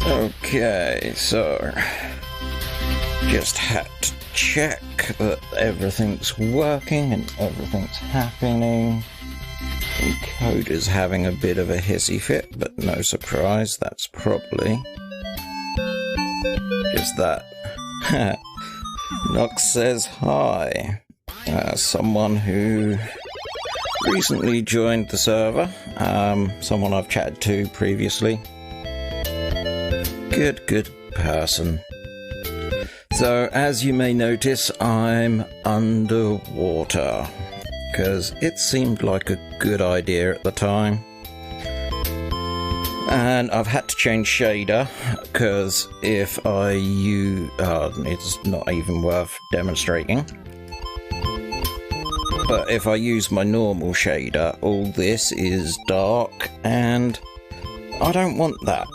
Okay, so just had to check that everything's working and everything's happening. The code is having a bit of a hissy fit, but no surprise, that's probably just that. Nox says hi. Someone who recently joined the server, someone I've chatted to previously. Good person. So, as you may notice, I'm underwater, because it seemed like a good idea at the time. And I've had to change shader, because if I use... it's not even worth demonstrating. But if I use my normal shader, all this is dark, and I don't want that.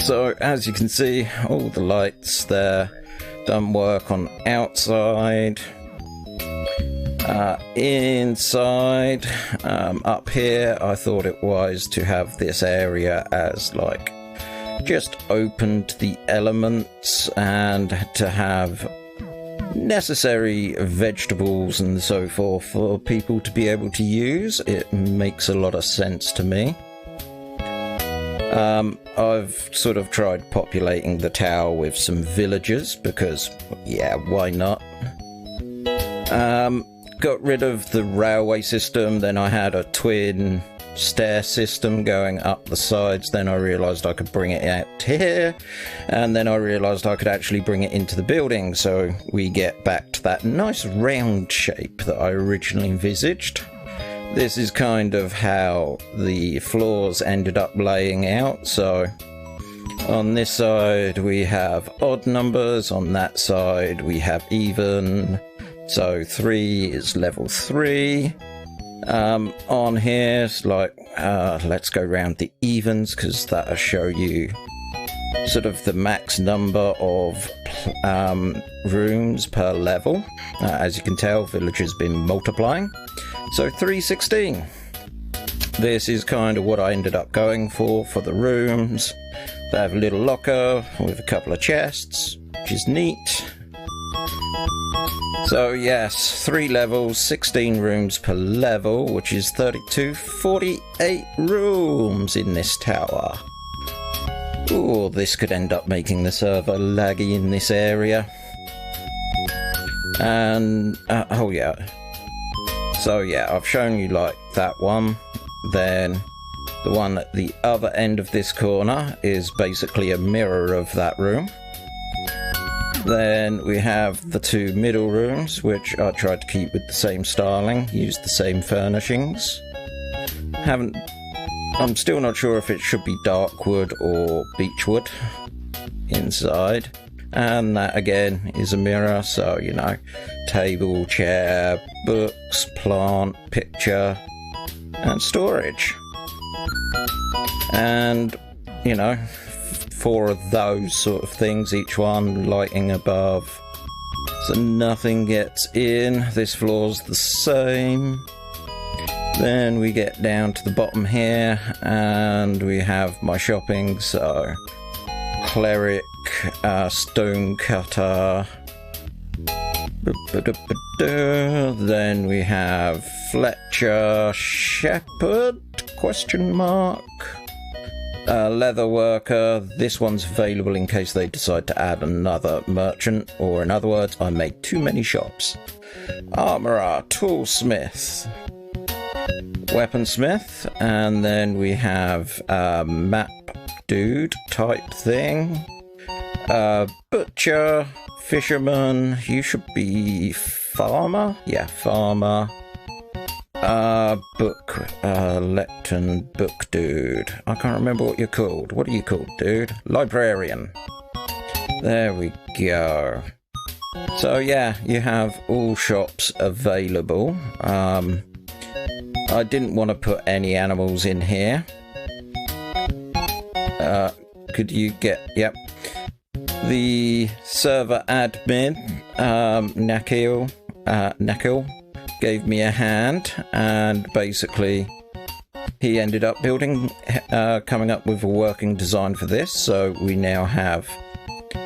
So, as you can see, all the lights there, done work on outside, inside, up here. I thought it wise to have this area as like just opened the elements and to have necessary vegetables and so forth for people to be able to use. It makes a lot of sense to me. I've sort of tried populating the tower with some villagers because, yeah, why not? Got rid of the railway system, then I had a twin stair system going up the sides, then I realised I could bring it out here, and then I realised I could actually bring it into the building, so we get back to that nice round shape that I originally envisaged. This is kind of how the floors ended up laying out. So on this side we have odd numbers, on that side we have even. So 3 is level 3. On here it's like, let's go round the evens because that'll show you sort of the max number of rooms per level. As you can tell, village has been multiplying. So 316. This is kind of what I ended up going for the rooms. They have a little locker with a couple of chests, which is neat. So yes, 3 levels, 16 rooms per level, which is 32, 48 rooms in this tower. Ooh, this could end up making the server laggy in this area. And, oh yeah. So yeah, I've shown you like that one. Then the one at the other end of this corner is basically a mirror of that room. Then we have the 2 middle rooms, which I tried to keep with the same styling, used the same furnishings. I'm still not sure if it should be dark wood or beech wood inside. And that again is a mirror, so you know, table, chair, books, plant, picture, and storage. And, you know, 4 of those sort of things, each one lighting above, so nothing gets in. This floor's the same. Then we get down to the bottom here and we have my shopping, so cleric, stone cutter, then we have Fletcher, shepherd, question mark, leather worker. This one's available in case they decide to add another merchant, or in other words, I made too many shops. Armourer, toolsmith, weaponsmith, and then we have map dude type thing, butcher, fisherman, you should be farmer, yeah, farmer, book, lectern, book dude, I can't remember what you're called. What are you called, dude? Librarian. There we go. So yeah, you have all shops available. I didn't want to put any animals in here. Could you get, yep. The server admin, Nakil, gave me a hand, and basically he ended up building, coming up with a working design for this, so we now have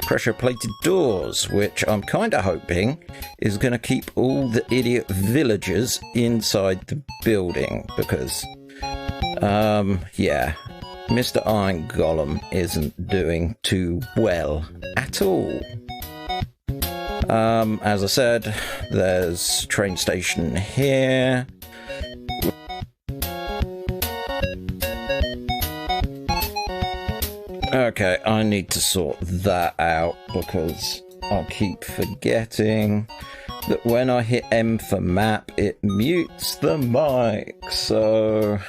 pressure plated doors, which I'm kind of hoping is going to keep all the idiot villagers inside the building, because, yeah, Mr. Iron Golem isn't doing too well at all. As I said, there's train station here. Okay, I need to sort that out because I'll keep forgetting that when I hit M for map, it mutes the mic, so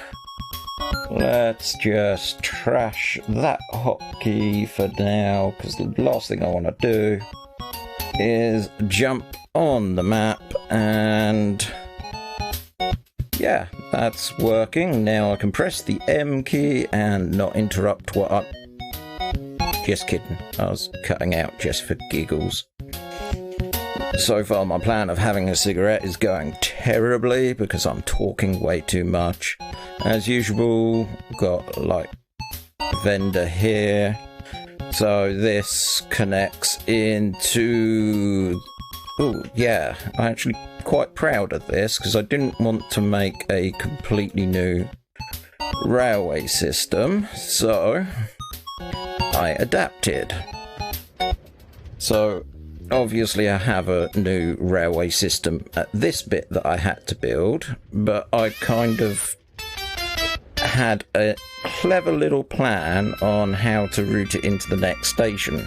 let's just trash that hotkey for now, because the last thing I want to do is jump on the map, and yeah, that's working. Now I can press the M key and not interrupt what I'm... Just kidding, I was cutting out just for giggles. So far my plan of having a cigarette is going terribly because I'm talking way too much. As usual, got like vendor here. So this connects into... Oh yeah, I'm actually quite proud of this because I didn't want to make a completely new railway system, so I adapted. So obviously I have a new railway system at this bit that I had to build, but I kind of had a clever little plan on how to route it into the next station.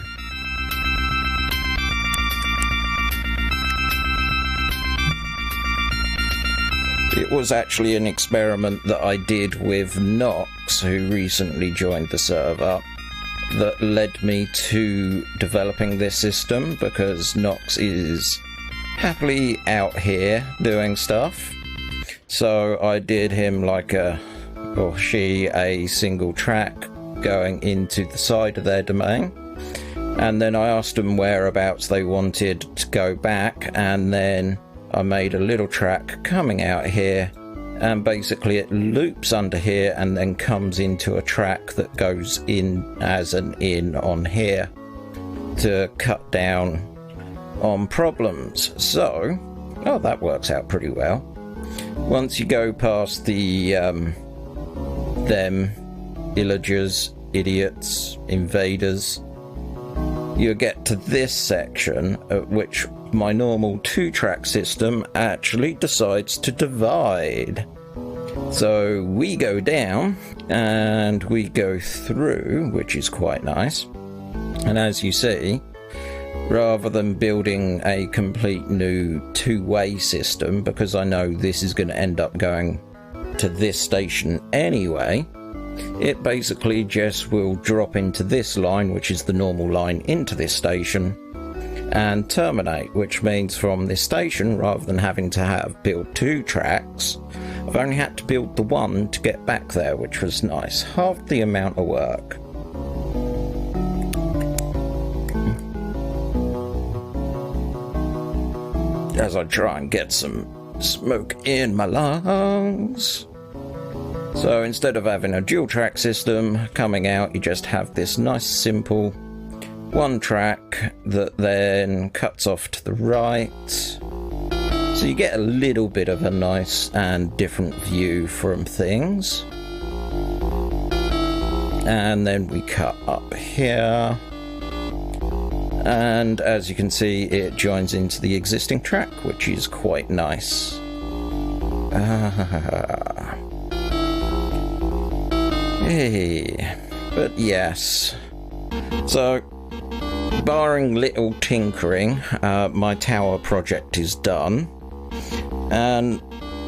It was actually an experiment that I did with Nox, who recently joined the server, that led me to developing this system, because Nox is happily out here doing stuff. So I did him like a, or she, a single track going into the side of their domain, and then I asked them whereabouts they wanted to go back, and then I made a little track coming out here, and basically it loops under here and then comes into a track that goes in as an in on here to cut down on problems. So, oh, that works out pretty well. Once you go past the them villagers, idiots, invaders, you get to this section at which my normal 2-track system actually decides to divide. So we go down and we go through, which is quite nice. And as you see, rather than building a complete new 2-way system, because I know this is going to end up going to this station anyway, it basically just will drop into this line, which is the normal line, into this station and terminate, which means from this station, rather than having to build 2 tracks, I've only had to build the one to get back there, which was nice. Half the amount of work. As I try and get some smoke in my lungs. So instead of having a dual track system coming out, you just have this nice simple one track that then cuts off to the right. So you get a little bit of a nice and different view from things. And then we cut up here. And as you can see, it joins into the existing track, which is quite nice. Hey, but yes. So, barring little tinkering, my tower project is done. And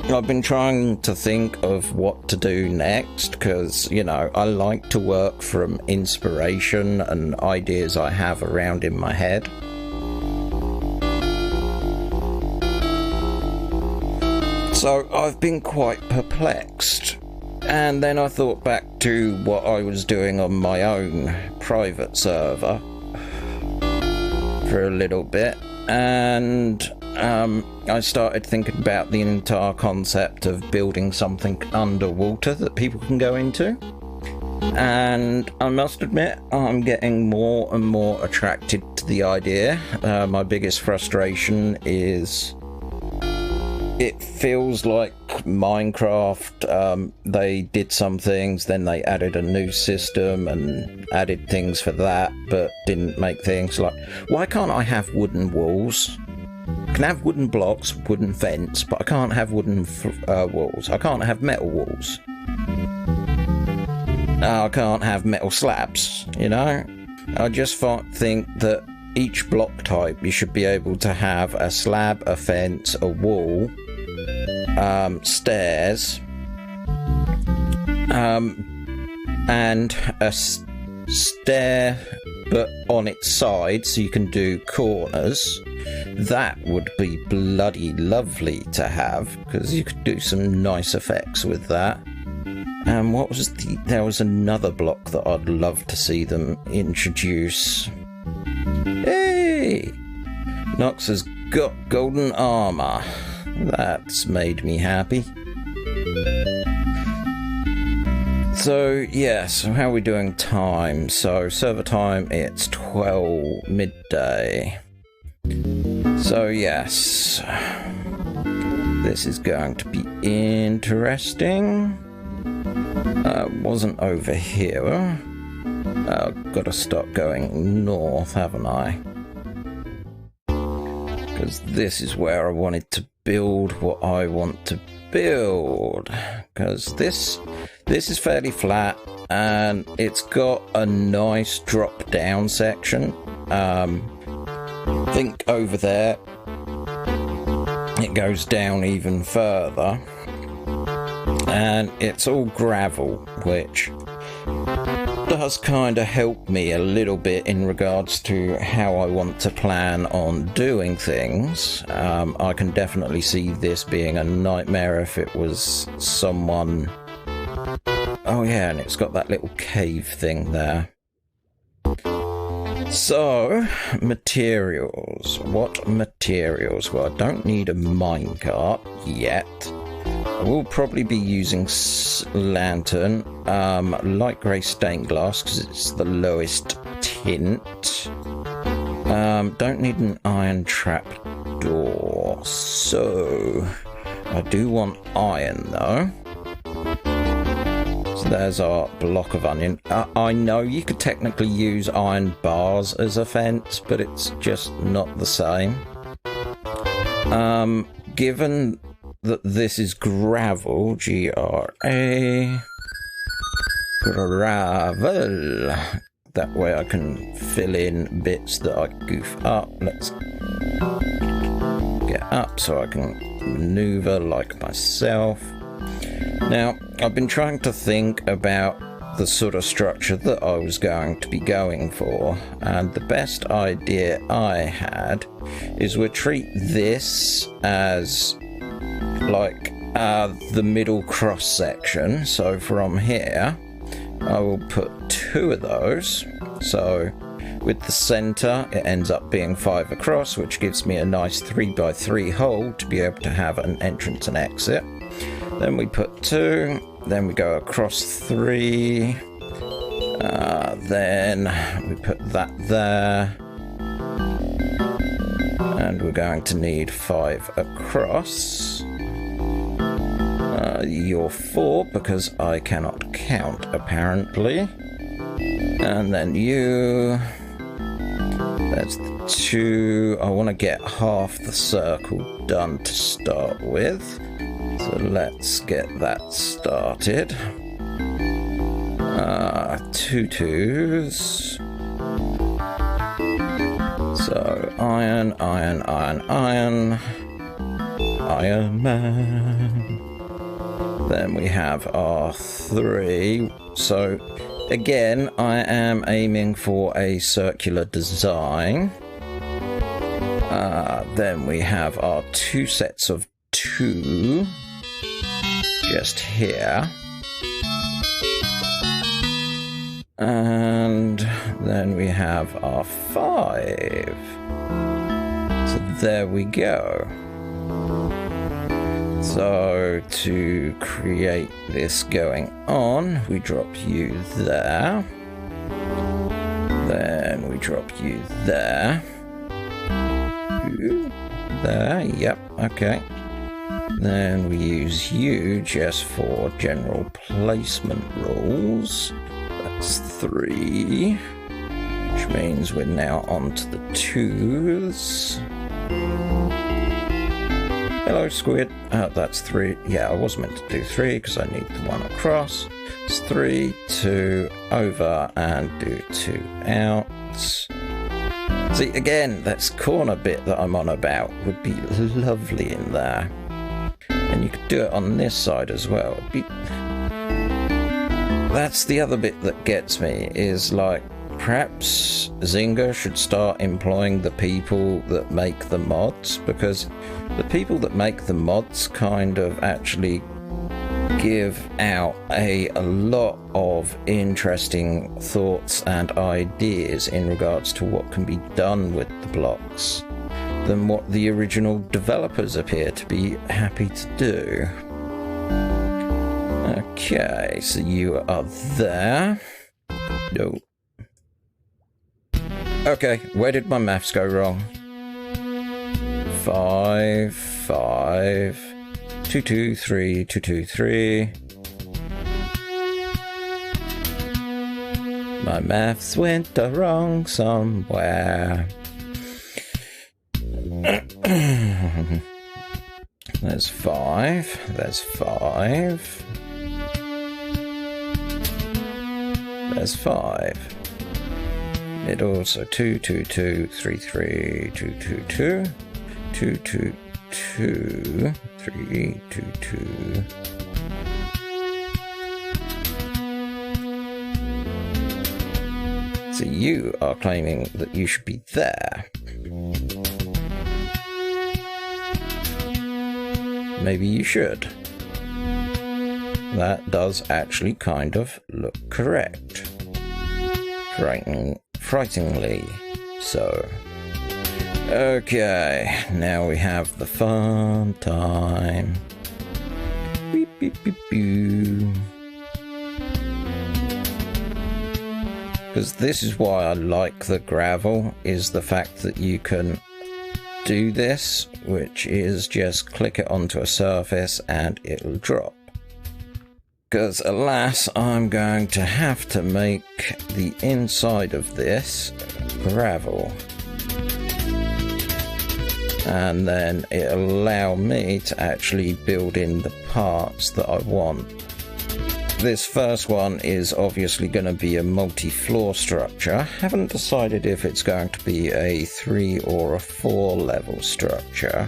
I've been trying to think of what to do next, because, you know, I like to work from inspiration and ideas I have around in my head. So I've been quite perplexed, and then I thought back to what I was doing on my own private server for a little bit, and I started thinking about the entire concept of building something underwater that people can go into. And I must admit, I'm getting more and more attracted to the idea. My biggest frustration is it feels like Minecraft. They did some things, then they added a new system and added things for that, but didn't make things like, why can't I have wooden walls? I can have wooden blocks, wooden fence, but I can't have wooden walls. I can't have metal walls. I can't have metal slabs, you know? I just think that each block type you should be able to have a slab, a fence, a wall, stairs, and a stair but on its side so you can do corners. That would be bloody lovely to have, because you could do some nice effects with that. And what was there was another block that I'd love to see them introduce. Hey! Nox has got golden armor. That's made me happy. So, yes, how are we doing time? So, server time, it's 12 midday. So, yes, this is going to be interesting. Wasn't over here. I've got to start going north, haven't I? Because this is where I wanted to build what I want to build. Because this is fairly flat, and it's got a nice drop down section. Think over there, it goes down even further, and it's all gravel, which does kind of help me a little bit in regards to how I want to plan on doing things. I can definitely see this being a nightmare if it was someone... Oh yeah, and it's got that little cave thing there. So, materials. What materials? Well, I don't need a minecart yet. I will probably be using lantern, light grey stained glass because it's the lowest tint. Don't need an iron trap door, so I do want iron though. So there's our block of onion. I know you could technically use iron bars as a fence, but it's just not the same. Given that this is gravel, G-R-A, gravel, that way I can fill in bits that I goof up. Let's get up so I can maneuver like myself. Now, I've been trying to think about the sort of structure that I was going to be going for, and the best idea I had is we'd treat this as like the middle cross section. So from here, I will put 2 of those. So with the center, it ends up being 5 across, which gives me a nice 3x3 hole to be able to have an entrance and exit. Then we put 2, then we go across 3, then we put that there, and we're going to need 5 across. You're 4 because I cannot count apparently, and then you, that's the 2. I want to get half the circle done to start with, so let's get that started. 2 2s. So iron, iron, iron, iron, Iron Man. Then we have our 3. So again, I am aiming for a circular design. Then we have our 2 sets of 2 just here. And then we have our 5. So there we go. So to create this going on, we drop you there. Then we drop you there. There, yep, okay. Then we use you just for general placement rules. That's 3, which means we're now on to the 2s. Hello, squid. That's 3. Yeah, I was meant to do 3 because I need the 1 across. It's 3, 2, over, and do 2 out. See, again, that's corner bit that I'm on about would be lovely in there. And you could do it on this side as well. It'd be... That's the other bit that gets me, is like, perhaps Zynga should start employing the people that make the mods, because the people that make the mods kind of actually give out a lot of interesting thoughts and ideas in regards to what can be done with the blocks than what the original developers appear to be happy to do. Okay, so you are there. No. Okay, where did my maths go wrong? 5, 5, 2, 2, 3, 2, 2, 3. My maths went wrong somewhere. There's 5. There's 5. There's 5. Middle, so 2, 2, 2, 3, 3, 2, 2, 2, 2, 2, 2, 3, 2, 2. So you are claiming that you should be there. Maybe you should. That does actually kind of look correct. Frighteningly so. Okay, now we have the fun time. Beep, beep, beep, beep. Because this is why I like the gravel, is the fact that you can do this, which is just click it onto a surface and it'll drop. Because alas, I'm going to have to make the inside of this gravel. And then it'll allow me to actually build in the parts that I want. This first one is obviously going to be a multi-floor structure. I haven't decided if it's going to be a 3 or a 4 level structure.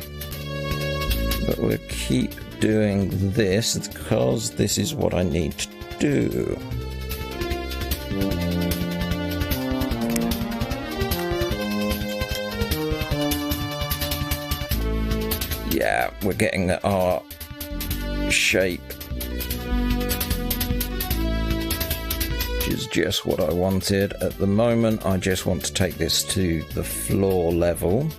But we'll keep doing this because this is what I need to do. Yeah, we're getting our shape, which is just what I wanted. At the moment, I just want to take this to the floor level.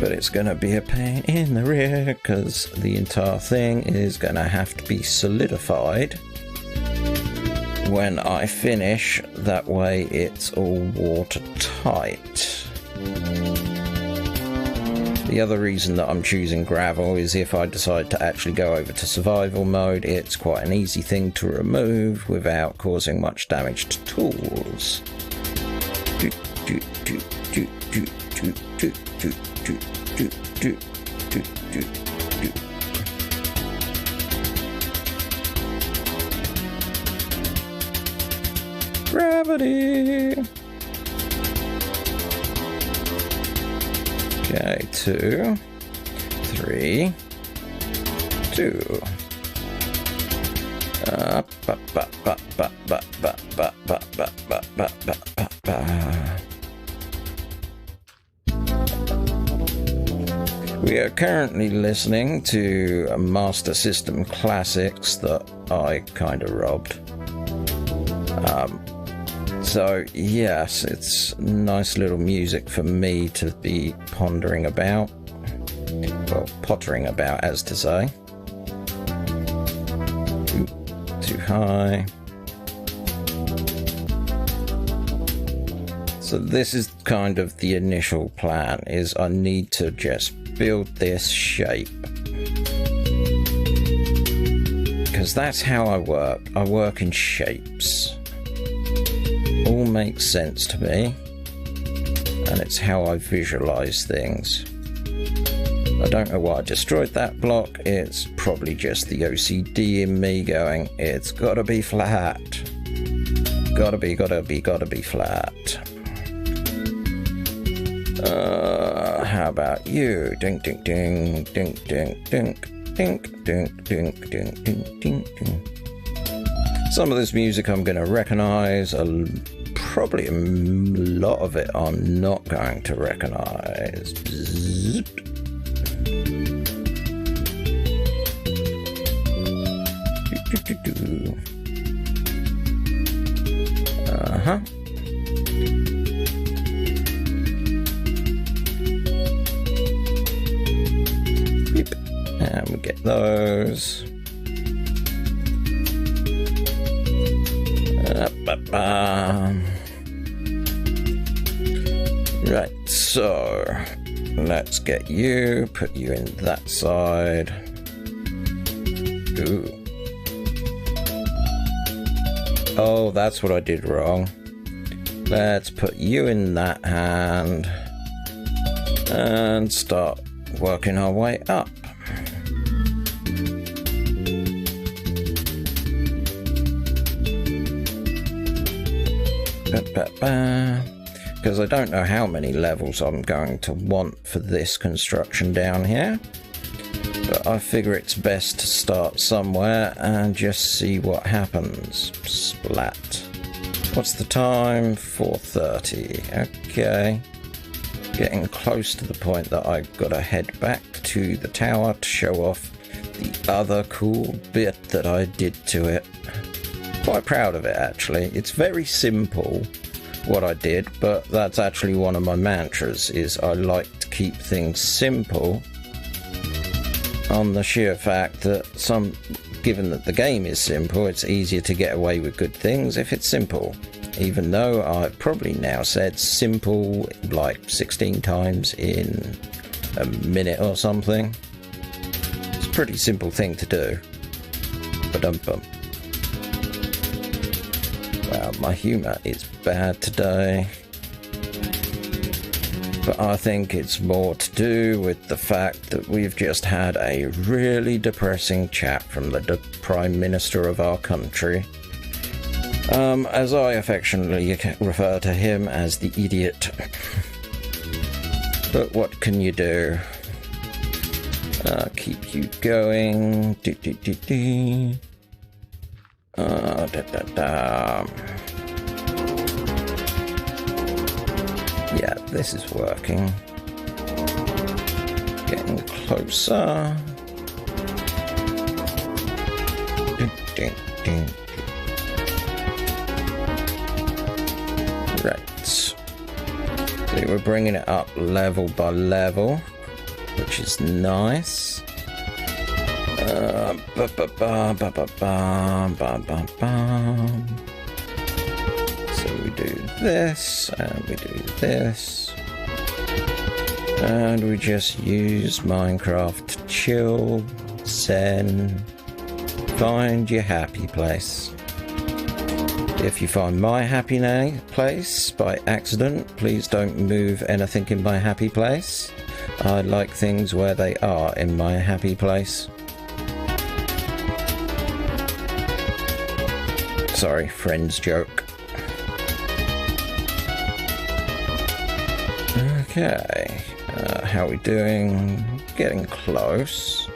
But it's going to be a pain in the rear because the entire thing is going to have to be solidified when I finish. That way it's all watertight. The other reason that I'm choosing gravel is if I decide to actually go over to survival mode, it's quite an easy thing to remove without causing much damage to tools. Gravity. Okay, 2, 3, 2. We are currently listening to Master System classics that I kind of robbed. So yes, it's nice little music for me to be pondering about. Well, pottering about, as to say. Too high. So this is kind of the initial plan, is I need to just build this shape. Because that's how I work. I work in shapes. All makes sense to me, and it's how I visualize things. I don't know why I destroyed that block. It's probably just the OCD in me going, it's gotta be flat. Gotta be flat. How about you? Dink, dink, ding, dink, dink, dink, dink, dink, dink, dink, dink, dink, dink. Some of this music I'm going to recognize, probably a lot of it I'm not going to recognize. Uh-huh. Beep. And we get those. Right, so let's get you, put you in that side. Ooh. Oh, that's what I did wrong. Let's put you in that hand and start working our way up. Because I don't know how many levels I'm going to want for this construction down here, but I figure it's best to start somewhere and just see what happens. Splat. What's the time? 4:30. Okay. Getting close to the point that I've got to head back to the tower to show off the other cool bit that I did to it. Quite proud of it, actually. It's very simple what I did, but that's actually one of my mantras, is I like to keep things simple, on the sheer fact that given that the game is simple, it's easier to get away with good things if it's simple. Even though I've probably now said simple like 16 times in a minute or something. It's a pretty simple thing to do. Ba-dum-bum. Wow, my humour is bad today. But I think it's more to do with the fact that we've just had a really depressing chat from the Prime Minister of our country. As I affectionately refer to him as the idiot. But what can you do? Keep you going. Yeah, this is working. Getting closer. Right. So we're bringing it up level by level, which is nice. So we do this, and we do this. And we just use Minecraft to chill, zen, find your happy place. If you find my happy place by accident, please don't move anything in my happy place. I like things where they are in my happy place. Sorry, friend's joke. Okay. How are we doing? Getting close.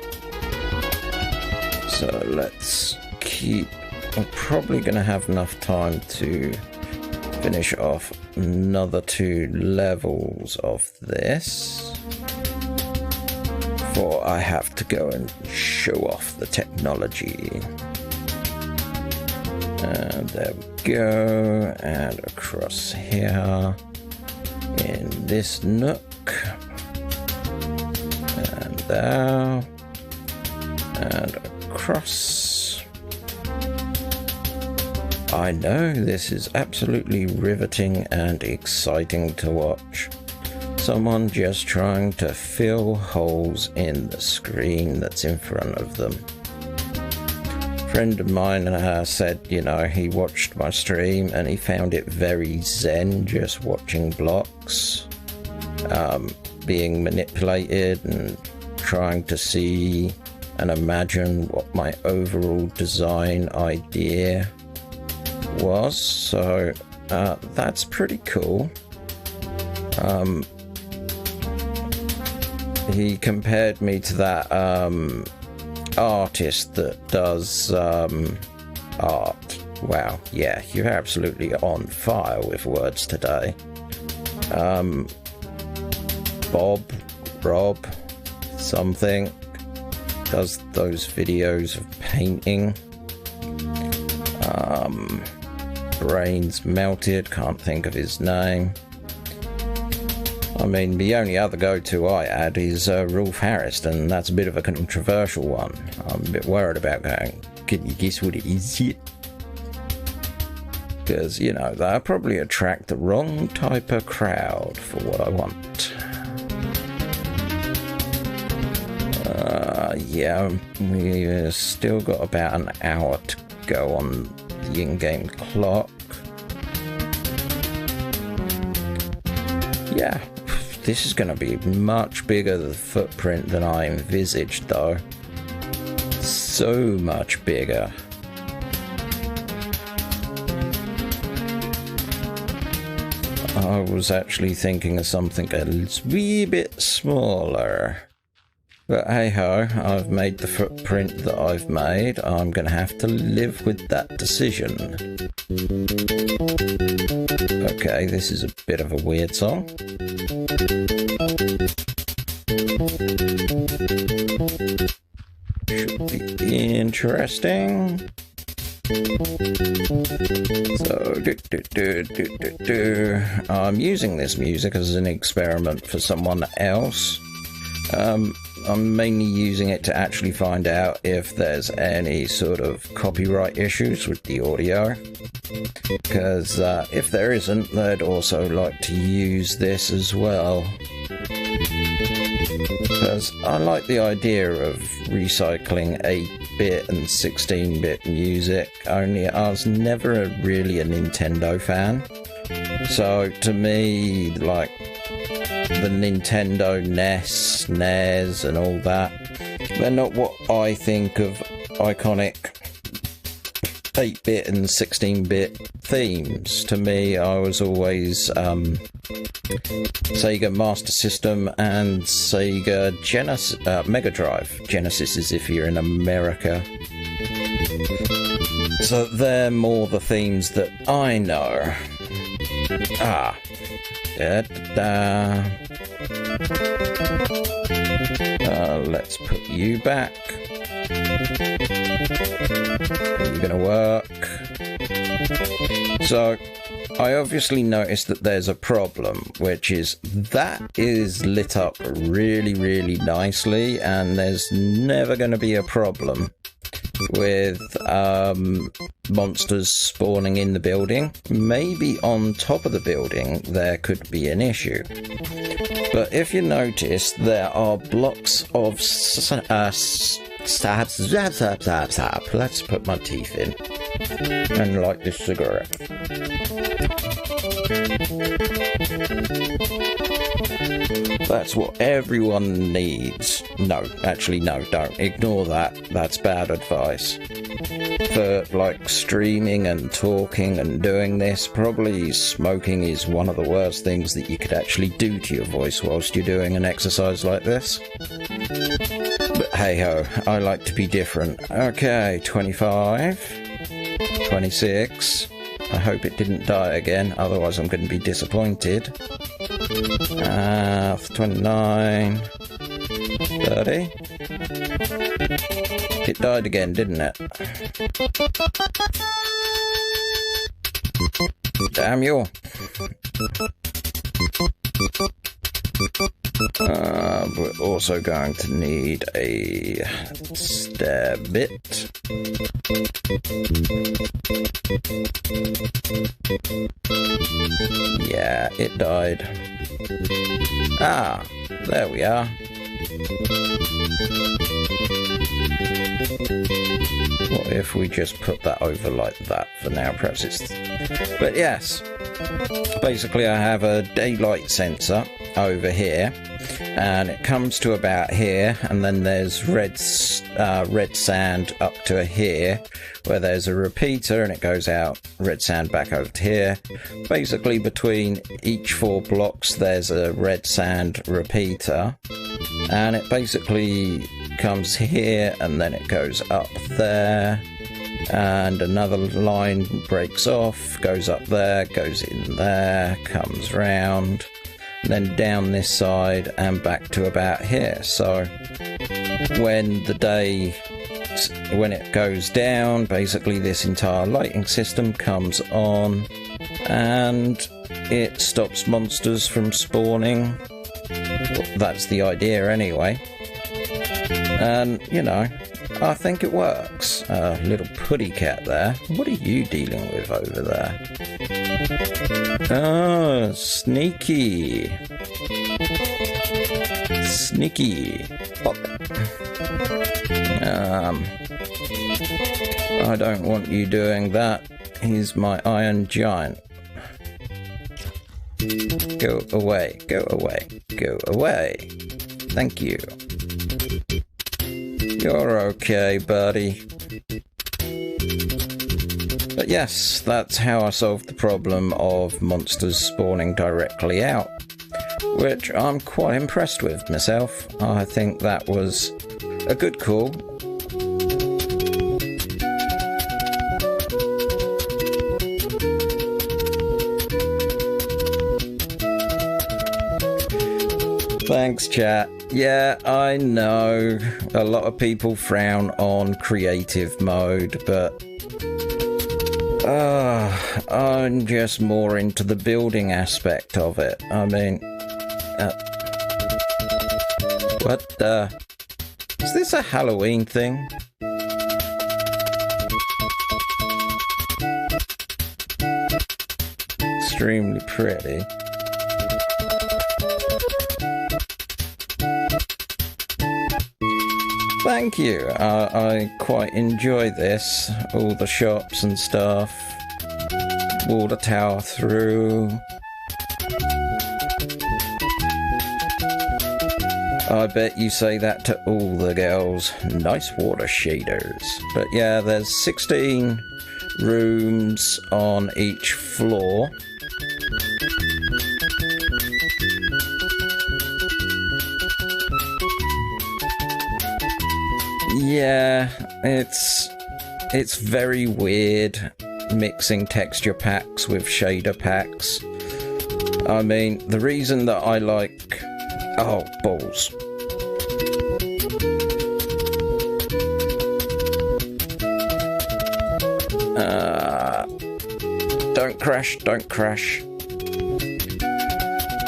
So let's keep... I'm probably going to have enough time to finish off another 2 levels of this before I have to go and show off the technology. And there we go. And across here in this nook. And there, and across. I know this is absolutely riveting and exciting to watch. Someone just trying to fill holes in the screen that's in front of them. A friend of mine said, you know, he watched my stream and he found it very zen just watching blocks being manipulated and trying to see and imagine what my overall design idea was. So that's pretty cool. He compared me to that artist that does art. Wow, yeah, you're absolutely on fire with words today. Rob something does those videos of painting. Brains melted, can't think of his name. I mean, the only other go-to I add is Rolf Harris, and that's a bit of a controversial one. I'm a bit worried about going, can you guess what it is yet? Because, you know, they'll probably attract the wrong type of crowd for what I want. Yeah, we've still got about an hour to go on the in-game clock. Yeah, this is going to be much bigger the footprint than I envisaged, though. So much bigger. I was actually thinking of something a wee bit smaller. But hey ho, I've made the footprint that I've made. I'm going to have to live with that decision. Okay, this is a bit of a weird song. Should be interesting. So, I'm using this music as an experiment for someone else. I'm mainly using it to actually find out if there's any sort of copyright issues with the audio. Because if there isn't, they'd also like to use this as well. Because I like the idea of recycling 8-bit and 16-bit music, only I was never really a Nintendo fan. So to me, like, the Nintendo NES, NES and all that, they're not what I think of iconic 8-bit and 16-bit themes. To me, I was always Sega Master System and Sega Mega Drive. Genesis is if you're in America. So they're more the themes that I know. Let's put you back. Are you gonna work? So I obviously noticed that there's a problem, which is that is lit up really, really nicely, and there's never going to be a problem with monsters spawning in the building. Maybe on top of the building there could be an issue. But if you notice, there are blocks of let's put my teeth in and light this cigarette. That's what everyone needs. No, actually, no, don't. Ignore that. That's bad advice. For, like, streaming and talking and doing this, probably smoking is one of the worst things that you could actually do to your voice whilst you're doing an exercise like this. But hey-ho, I like to be different. Okay, 25. 26. I hope it didn't die again, otherwise I'm going to be disappointed. 29. 30. It died again, didn't it? Damn you. We're also going to need a stair bit. Yeah, it died. Ah, there we are. What if we just put that over like that for now? Perhaps it's... But yes, basically I have a daylight sensor over here, and it comes to about here, and then there's red sand up to here, where there's a repeater, and it goes out red sand back over to here. Basically between each 4 blocks there's a red sand repeater, and it basically comes here and then it goes up there, and another line breaks off, goes up there, goes in there, comes round, then down this side and back to about here. So when it goes down, basically this entire lighting system comes on and it stops monsters from spawning. That's the idea anyway. And, you know, I think it works. Little putty cat there. What are you dealing with over there? Oh, sneaky. Sneaky. Pop. I don't want you doing that. He's my iron giant. Go away, go away, go away. Thank you. You're okay, buddy. But yes, that's how I solved the problem of monsters spawning directly out, which I'm quite impressed with myself. I think that was a good call. Thanks, chat. Yeah, I know a lot of people frown on creative mode, but I'm just more into the building aspect of it. I mean, what the... Is this a Halloween thing? Extremely pretty. Thank you. I quite enjoy this. All the shops and stuff. Water tower through. I bet you say that to all the girls. Nice water shaders. But yeah, there's 16 rooms on each floor. Yeah, it's very weird mixing texture packs with shader packs. I mean, the reason that I like Oh, balls. Don't crash, don't crash.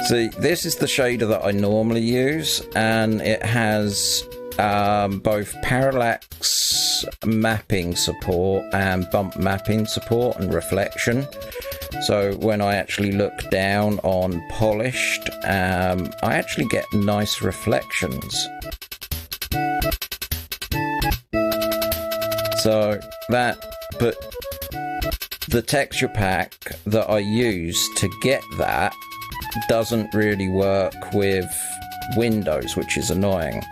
See, this is the shader that I normally use, and it has both parallax mapping support and bump mapping support and reflection. So when I actually look down on polished, I actually get nice reflections. So but the texture pack that I use to get that doesn't really work with Windows, which is annoying.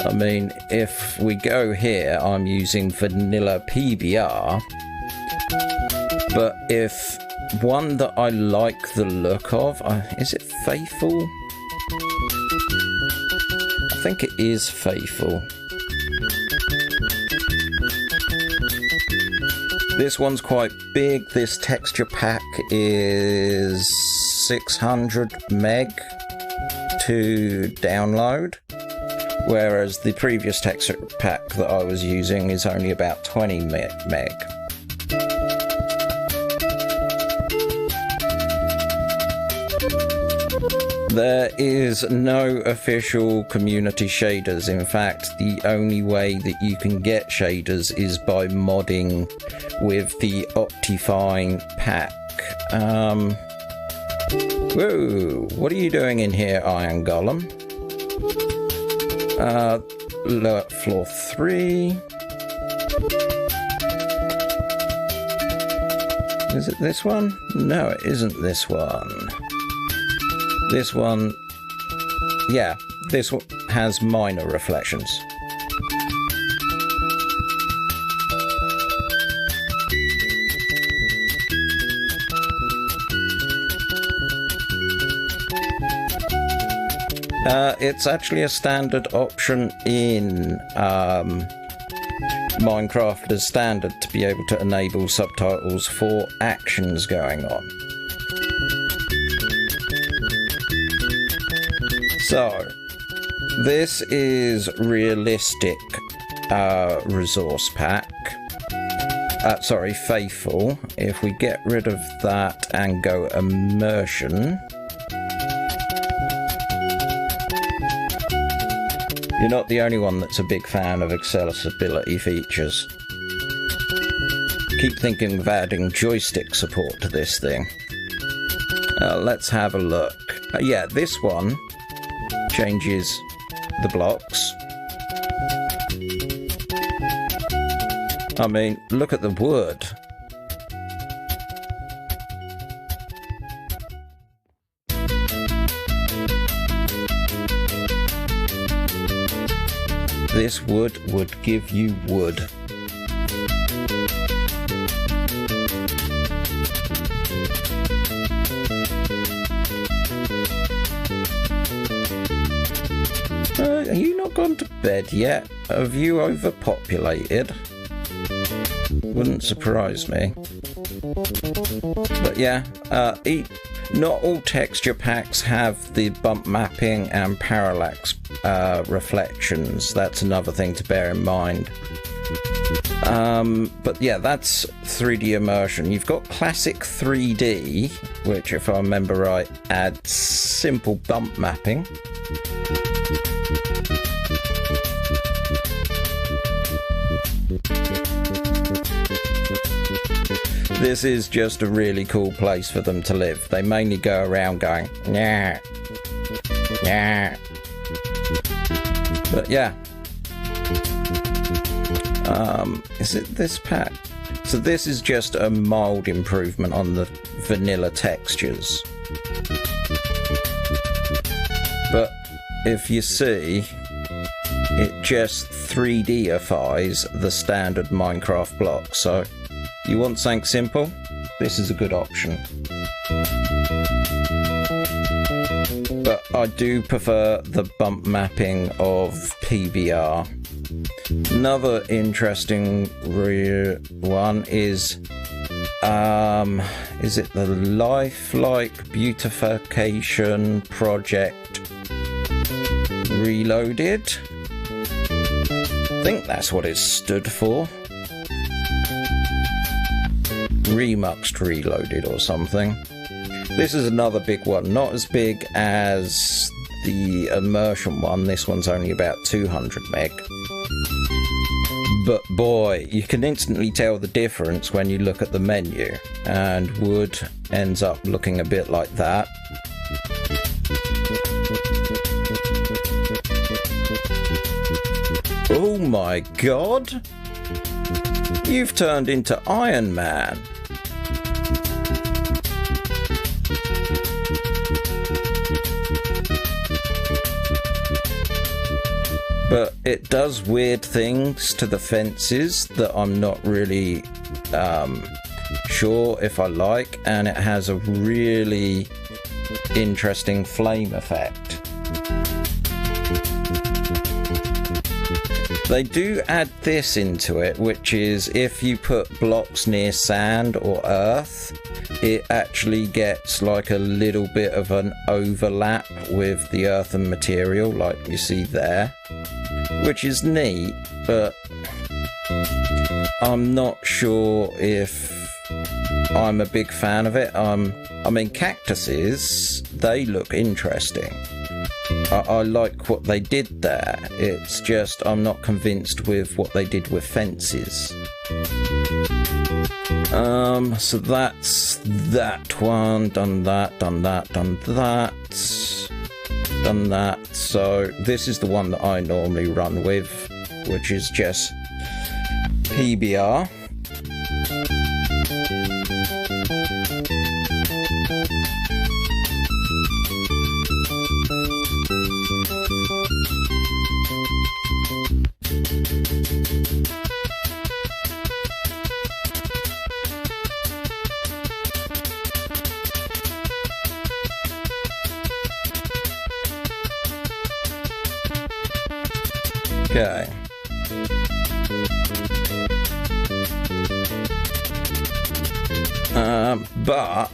I mean, if we go here, I'm using vanilla PBR, but if one that I like the look of, is it Faithful? I think it is Faithful. This one's quite big. This texture pack is 600 meg to download, whereas the previous texture pack that I was using is only about 20 meg. There is no official community shaders. In fact, the only way that you can get shaders is by modding with the Optifine pack. Whoa, what are you doing in here, Iron Golem? Lower floor 3. Is it this one? No, it isn't this one. This one, yeah, this one has minor reflections. It's actually a standard option in Minecraft as standard to be able to enable subtitles for actions going on. So, this is realistic resource pack. Sorry, Faithful. If we get rid of that and go immersion, you're not the only one that's a big fan of accessibility features. Keep thinking of adding joystick support to this thing. Let's have a look. Yeah, this one changes the blocks. I mean, look at the wood. This wood would give you wood. Are you not gone to bed yet? Have you overpopulated? Wouldn't surprise me. But yeah, not all texture packs have the bump mapping and parallax reflections. That's another thing to bear in mind. But yeah, that's 3D immersion. You've got classic 3D, which, if I remember right, adds simple bump mapping. This is just a really cool place for them to live. They mainly go around going, nah, nah. But yeah. Is it this pack? So this is just a mild improvement on the vanilla textures. But if you see, it just 3D-ifies the standard Minecraft blocks. So you want something simple? This is a good option. But I do prefer the bump mapping of PBR. Another interesting one is it the Lifelike Beautification Project Reloaded. I think that's what it stood for. Remuxed Reloaded or something. This is another big one, not as big as the immersion one. This one's only about 200 meg. But boy, you can instantly tell the difference when you look at the menu, and wood ends up looking a bit like that. Oh my god! You've turned into Iron Man! But it does weird things to the fences that I'm not really sure if I like, and it has a really interesting flame effect. They do add this into it, which is if you put blocks near sand or earth, it actually gets like a little bit of an overlap with the earthen material, like you see there, which is neat, but I'm not sure if I'm a big fan of it. I mean, cactuses, they look interesting. I like what they did there. It's just I'm not convinced with what they did with fences. So that's that one. Done that, done that, done that. Done that. So this is the one that I normally run with, which is just PBR. Okay. But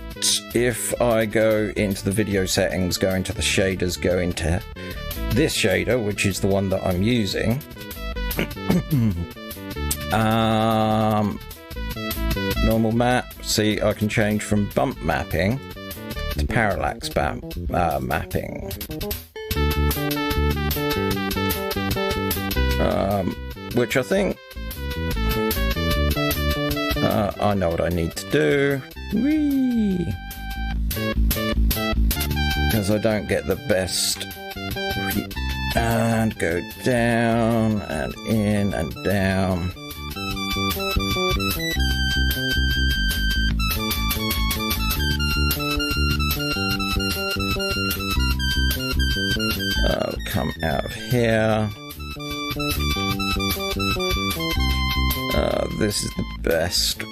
if I go into the video settings, go into the shaders, go into this shader, which is the one that I'm using, normal map, see I can change from bump mapping to parallax mapping. Which I think I know what I need to do. Whee! Because I don't get the best. And go down and in and down. I'll come out of here. This is the best,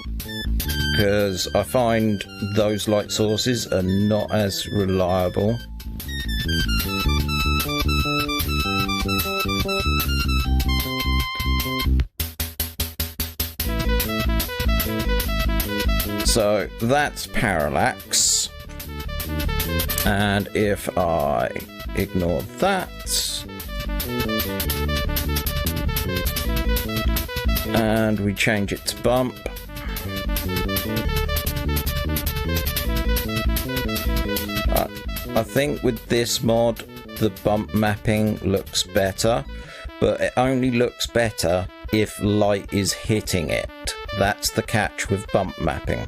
because I find those light sources are not as reliable. So that's parallax, and if I ignore that and we change it to bump, I think with this mod the bump mapping looks better, but it only looks better if light is hitting it. That's the catch with bump mapping.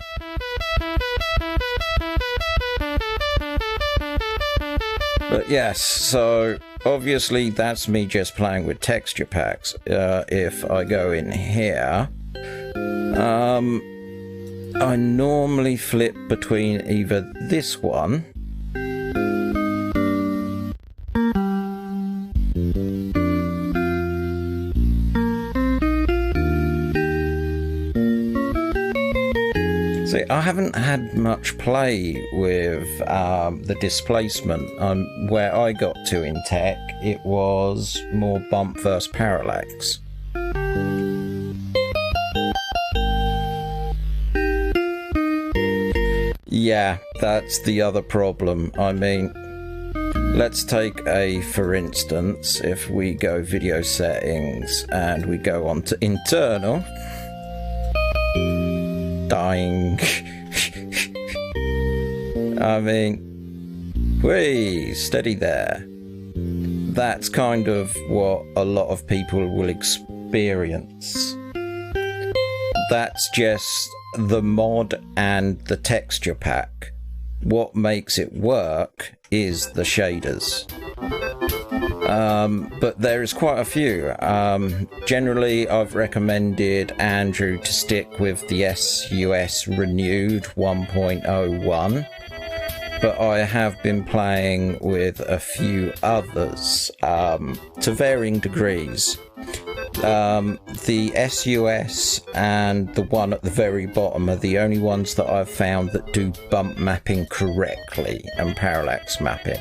But yes, so obviously that's me just playing with texture packs. If I go in here, I normally flip between either this one I haven't had much play with the displacement. Where I got to in tech, it was more bump versus parallax. Yeah, that's the other problem. I mean, let's take for instance, if we go video settings and we go on to internal, dying. I mean, whee, steady there. That's kind of what a lot of people will experience. That's just the mod and the texture pack. What makes it work is the shaders. But there is quite a few. Generally, I've recommended Andrew to stick with the SUS Renewed 1.01. But I have been playing with a few others to varying degrees. The SUS and the one at the very bottom are the only ones that I've found that do bump mapping correctly and parallax mapping.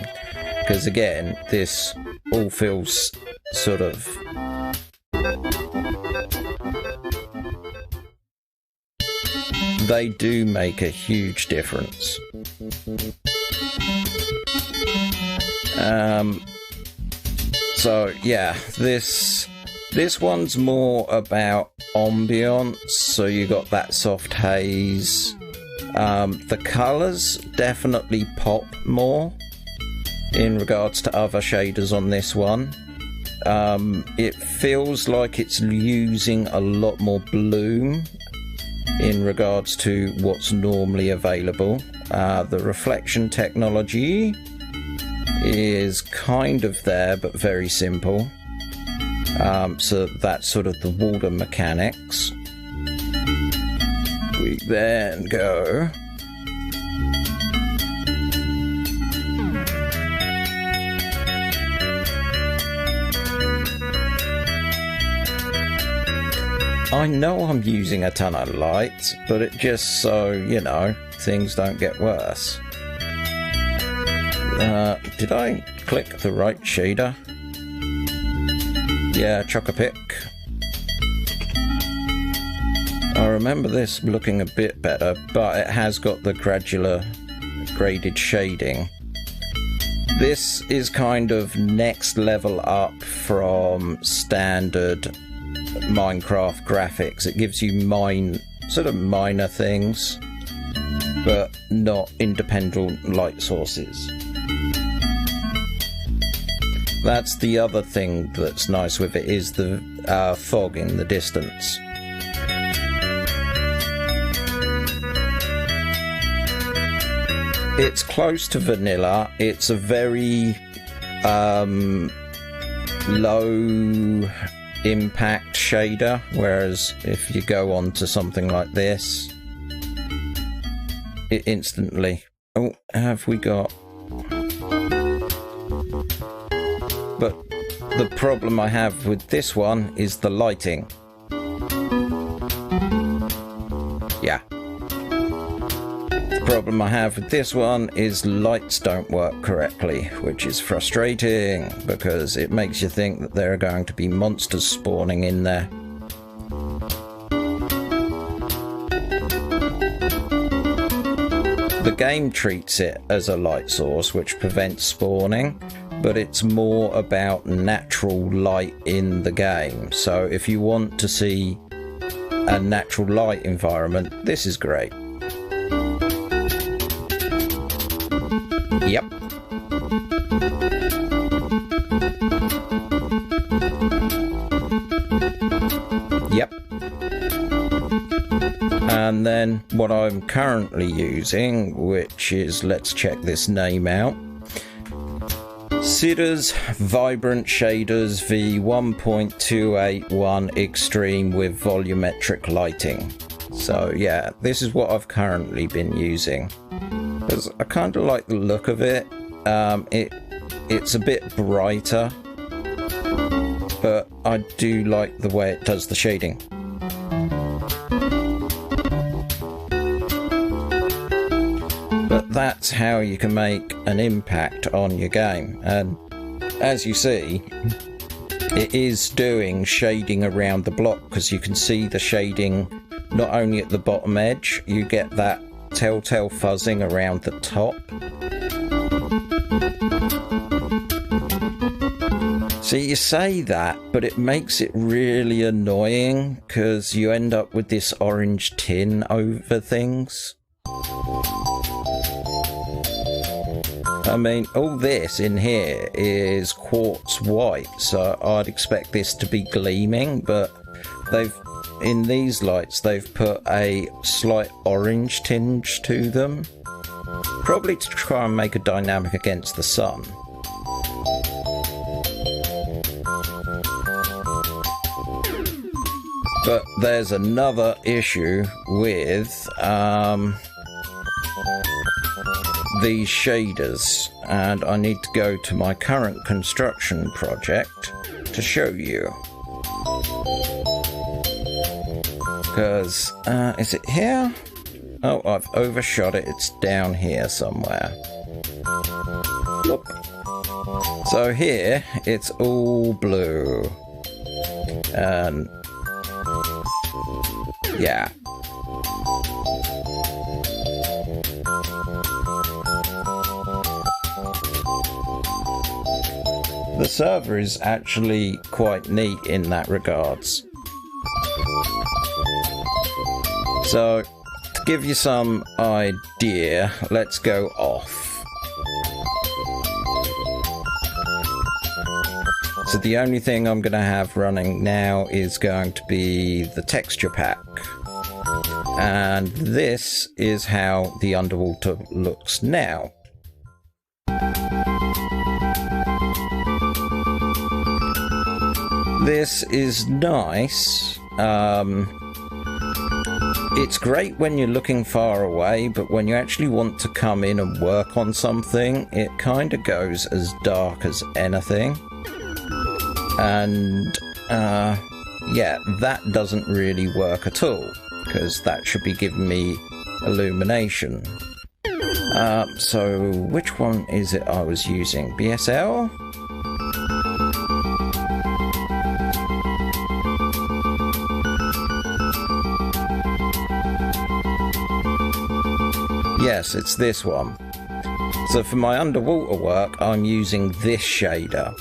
Because again, this all feels sort of... They do make a huge difference. So yeah, this one's more about ambience, so you got that soft haze. The colours definitely pop more in regards to other shaders on this one. It feels like it's using a lot more bloom in regards to what's normally available. The reflection technology is kind of there, but very simple. So that's sort of the water mechanics. We then go I know I'm using a ton of light, but it just so, you know, things don't get worse. Did I click the right shader? Yeah, Chocopic. I remember this looking a bit better, but it has got the gradular graded shading. This is kind of next level up from standard Minecraft graphics. It gives you sort of minor things, but not independent light sources. That's the other thing that's nice with it, is the fog in the distance. It's close to vanilla. It's a very low impact shader, whereas if you go on to something like this, it instantly... Oh, have we got... But the problem I have with this one is the lighting. Yeah. The problem I have with this one is lights don't work correctly, which is frustrating because it makes you think that there are going to be monsters spawning in there. The game treats it as a light source which prevents spawning, but it's more about natural light in the game. So if you want to see a natural light environment, this is great. Yep. Yep. And then what I'm currently using, which is, let's check this name out, Sida's Vibrant Shaders V1.281 Extreme with volumetric lighting. So yeah, this is what I've currently been using. Because I kind of like the look of it. It's a bit brighter, but I do like the way it does the shading. But that's how you can make an impact on your game. And as you see, it is doing shading around the block, because you can see the shading not only at the bottom edge, you get that telltale fuzzing around the top. See, you say that, but it makes it really annoying because you end up with this orange tin over things. I mean, all this in here is quartz white, so I'd expect this to be gleaming, but in these lights they've put a slight orange tinge to them, probably to try and make a dynamic against the sun. But there's another issue with these shaders, and I need to go to my current construction project to show you. Because, is it here? Oh, I've overshot it. It's down here somewhere. Whoop. So here, it's all blue. And yeah. The server is actually quite neat in that regards. So, to give you some idea, let's go off. So the only thing I'm going to have running now is going to be the texture pack. And this is how the underwater looks now. This is nice. It's great when you're looking far away, but when you actually want to come in and work on something, it kind of goes as dark as anything. And yeah, that doesn't really work at all, because that should be giving me illumination. So which one is it I was using? BSL? Yes, it's this one. So for my underwater work, I'm using this shader.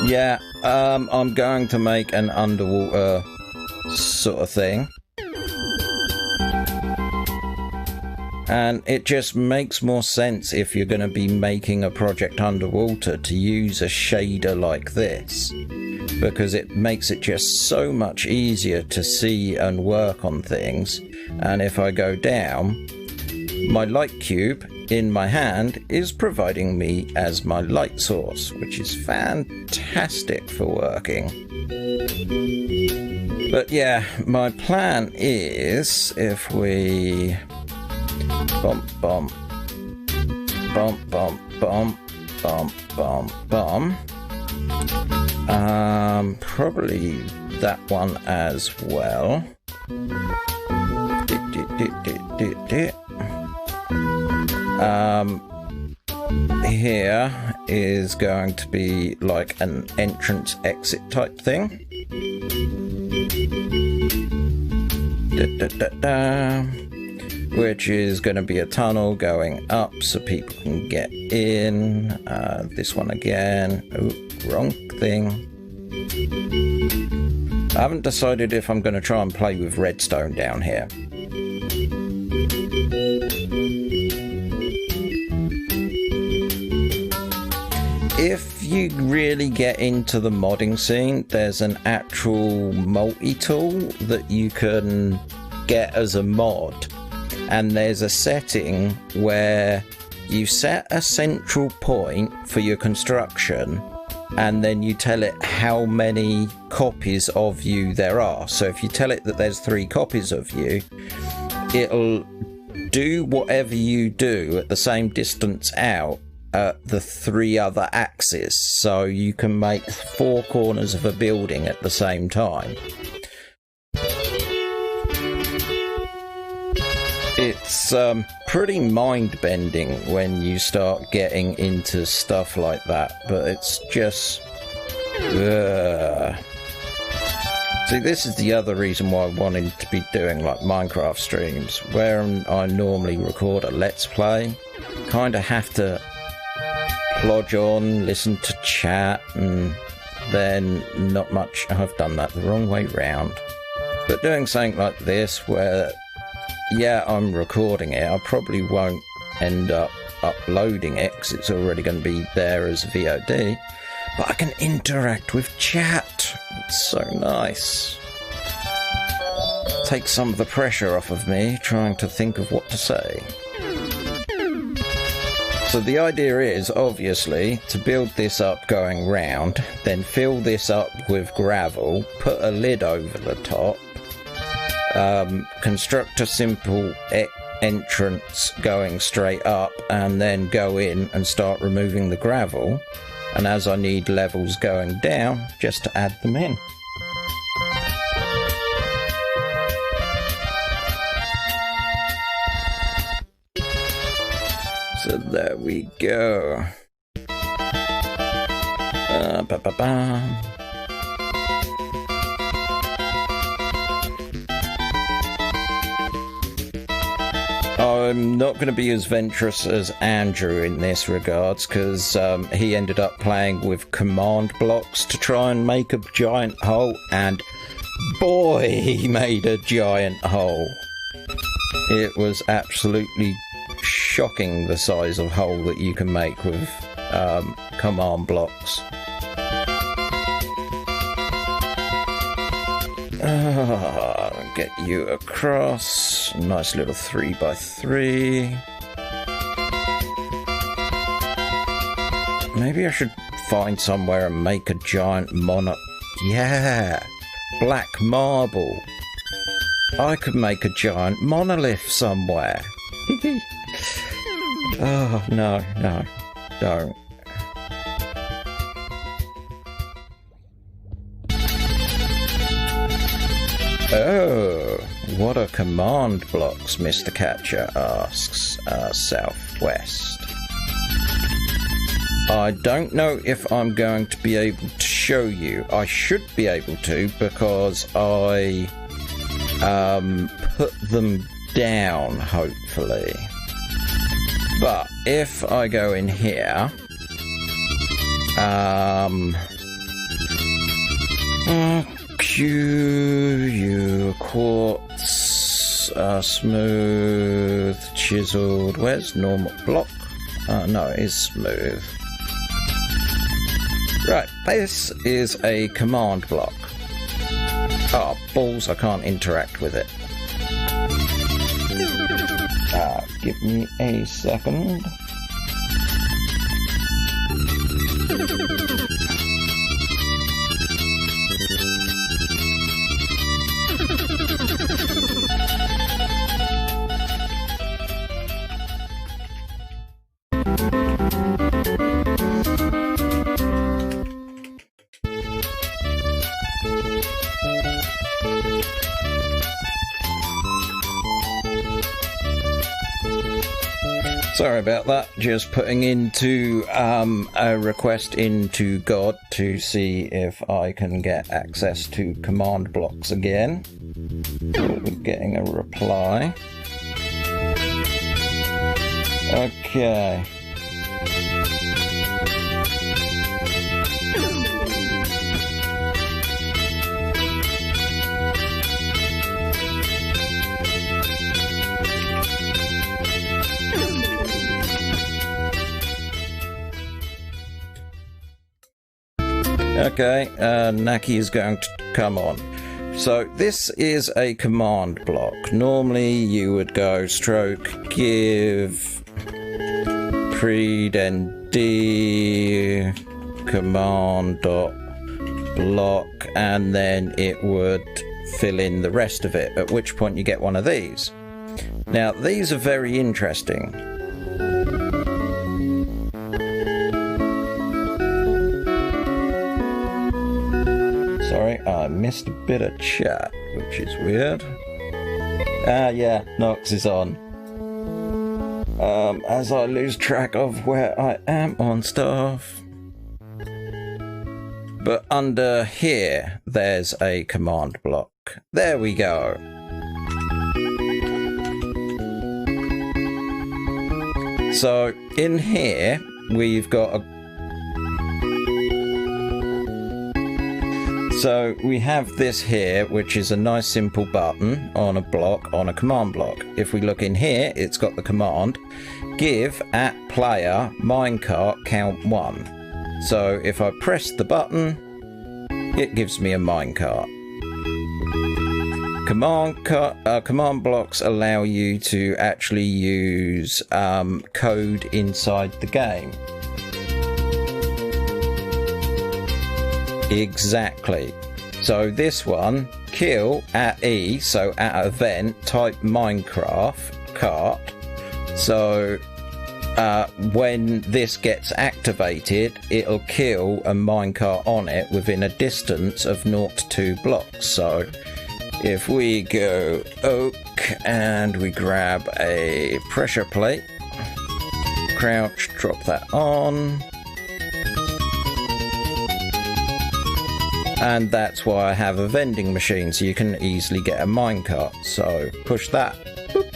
Yeah, I'm going to make an underwater sort of thing. And it just makes more sense if you're going to be making a project underwater to use a shader like this, because it makes it just so much easier to see and work on things. And if I go down, my light cube in my hand is providing me as my light source, which is fantastic for working. But yeah, my plan is, if we bump, bump, bump, bump, bump, bump, bump, bump, probably that one as well. Here is going to be like an entrance exit type thing. Which is going to be a tunnel going up so people can get in. This one again. Ooh, wrong thing. I haven't decided if I'm going to try and play with redstone down here. If you really get into the modding scene, there's an actual multi-tool that you can get as a mod. And there's a setting where you set a central point for your construction, and then you tell it how many copies of you there are. So if you tell it that there's 3 copies of you, it'll do whatever you do at the same distance out at the 3 other axes. So you can make 4 corners of a building at the same time. It's pretty mind-bending when you start getting into stuff like that, but it's just... See, this is the other reason why I wanted to be doing like Minecraft streams, where I normally record a Let's Play. Kind of have to plodge on, listen to chat, and then not much. I've done that the wrong way round. But doing something like this where, yeah, I'm recording it, I probably won't end up uploading it because it's already going to be there as VOD, but I can interact with chat. It's so nice. Take some of the pressure off of me trying to think of what to say. So the idea is, obviously, to build this up going round, then fill this up with gravel, put a lid over the top, construct a simple entrance going straight up, and then go in and start removing the gravel, and as I need levels going down, just to add them in. So there we go. I'm not going to be as venturous as Andrew in this regards, because he ended up playing with command blocks to try and make a giant hole, and boy, he made a giant hole. It was absolutely shocking, the size of hole that you can make with command blocks. Get you across. Nice little 3x3. Maybe I should find somewhere and make a giant yeah, black marble. I could make a giant monolith somewhere. Oh, no, don't. Oh, what are command blocks, Mr. Catcher asks, Southwest. I don't know if I'm going to be able to show you. I should be able to, because I put them down, hopefully. But if I go in here, quartz, smooth, chiseled. Where's normal block? No, it is smooth. Right, this is a command block. Oh, balls, I can't interact with it. Give me a second. Sorry about that, just putting into a request into God to see if I can get access to command blocks again. We're getting a reply. Okay. Okay, Naki is going to come on. So this is a command block. Normally you would go stroke give pre then D command dot block, and then it would fill in the rest of it, at which point you get one of these. Now these are very interesting. Sorry, I missed a bit of chat, which is weird. Yeah, Nox is on. As I lose track of where I am on stuff. But under here, there's a command block. There we go. So in here, we've got a... So we have this here, which is a nice simple button on a block, on a command block. If we look in here, it's got the command, give at player minecart count 1. So if I press the button, it gives me a minecart. Command blocks allow you to actually use code inside the game. Exactly. So this one, kill at E, so at event, type Minecraft cart. So when this gets activated, it'll kill a minecart on it within a distance of 0 to 2 blocks. So if we go oak and we grab a pressure plate, crouch, drop that on. And that's why I have a vending machine, so you can easily get a minecart. So push that, boop,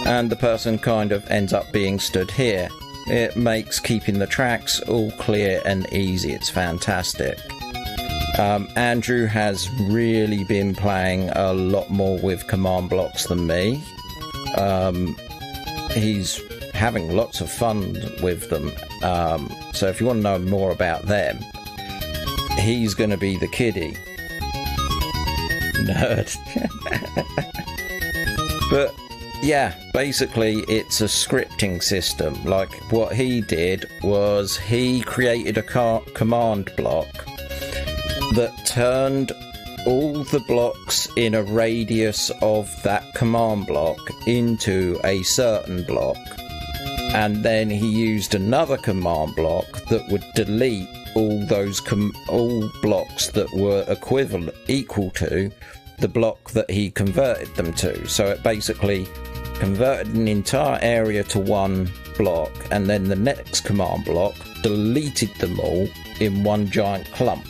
and the person kind of ends up being stood here. It makes keeping the tracks all clear and easy. It's fantastic. Andrew has really been playing a lot more with command blocks than me. He's having lots of fun with them. So if you want to know more about them, he's going to be the kiddie. Nerd. But yeah, basically it's a scripting system. Like what he did was he created a command block that turned all the blocks in a radius of that command block into a certain block. And then he used another command block that would delete all those all blocks that were equal to the block that he converted them to. So it basically converted an entire area to one block, and then the next command block deleted them all in one giant clump.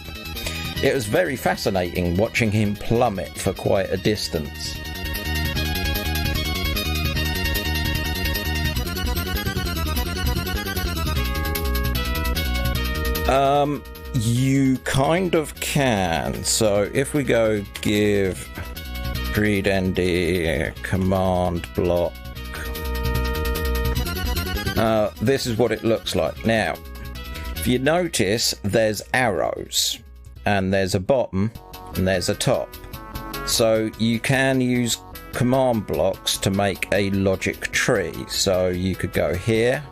It was very fascinating watching him plummet for quite a distance. You kind of can. So if we go give readnd command block, this is what it looks like. Now, if you notice, there's arrows, and there's a bottom, and there's a top. So you can use command blocks to make a logic tree. So you could go here.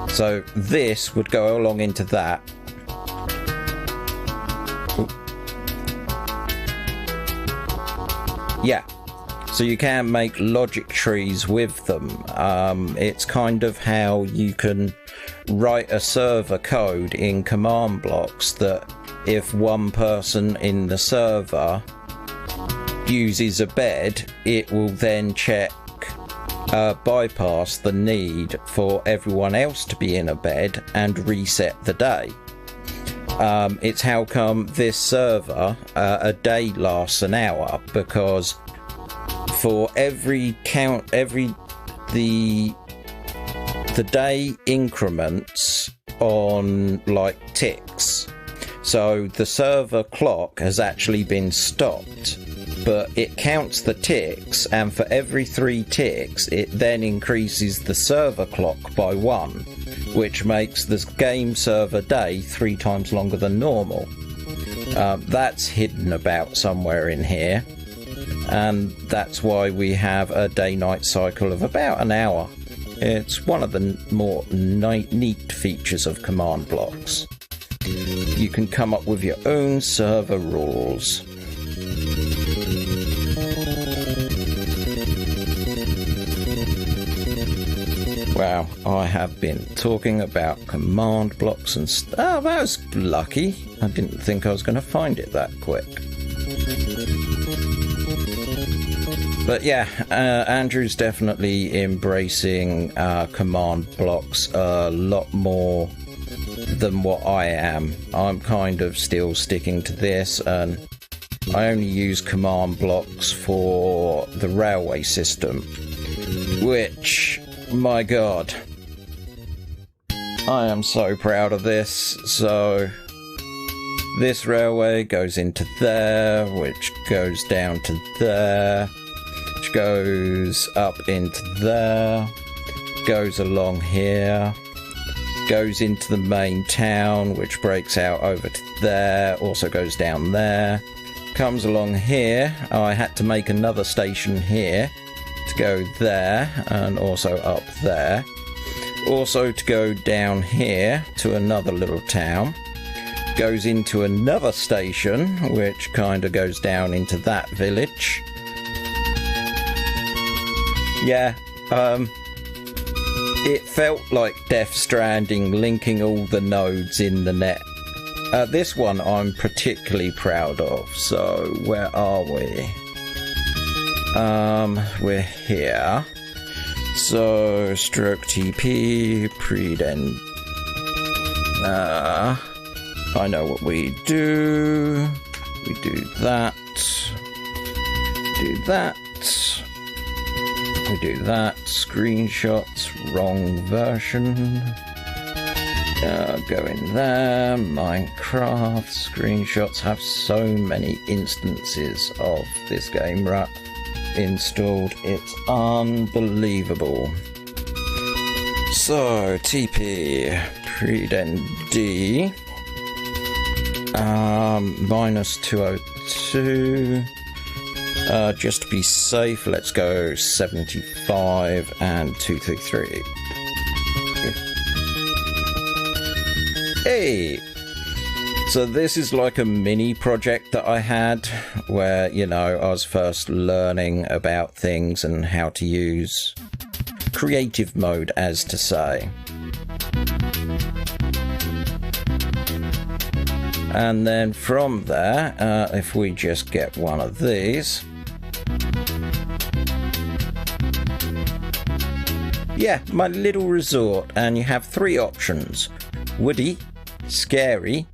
So this would go along into that. Ooh. Yeah, so you can make logic trees with them. It's kind of how you can write a server code in command blocks that if one person in the server uses a bed, it will then bypass the need for everyone else to be in a bed and reset the day. It's how come this server, a day lasts an hour, because for every count, the day increments on like ticks. So the server clock has actually been stopped, but it counts the ticks, and for every 3 ticks it then increases the server clock by 1, which makes the game server day 3 times longer than normal. That's hidden about somewhere in here, and that's why we have a day-night cycle of about an hour. It's one of the more neat features of command blocks. You can come up with your own server rules. Wow, I have been talking about command blocks and oh, that was lucky. I didn't think I was going to find it that quick. But yeah, Andrew's definitely embracing command blocks a lot more than what I am. I'm kind of still sticking to this, and I only use command blocks for the railway system. which, my god, I am so proud of this. So this railway goes into there, which goes down to there, which goes up into there, goes along here, goes into the main town, which breaks out over to there, also goes down there, comes along here. I had to make another station here to go there and also up there, also to go down here to another little town, goes into another station which kind of goes down into that village. Yeah, it felt like Death Stranding, linking all the nodes in the net. This one I'm particularly proud of. So where are we? We're here. So stroke TP, predend. I know what we do. We do that. Do that. We do that. Screenshots, wrong version. Go in there. Minecraft. Screenshots have so many instances of this game installed. It's unbelievable. So, TP, predend D. Minus 202. Just to be safe, let's go 75 and 233. Hey! So this is like a mini project that I had where, you know, I was first learning about things and how to use creative mode, as to say. And then from there, if we just get one of these. Yeah, my little resort, and you have 3 options: woody, scary,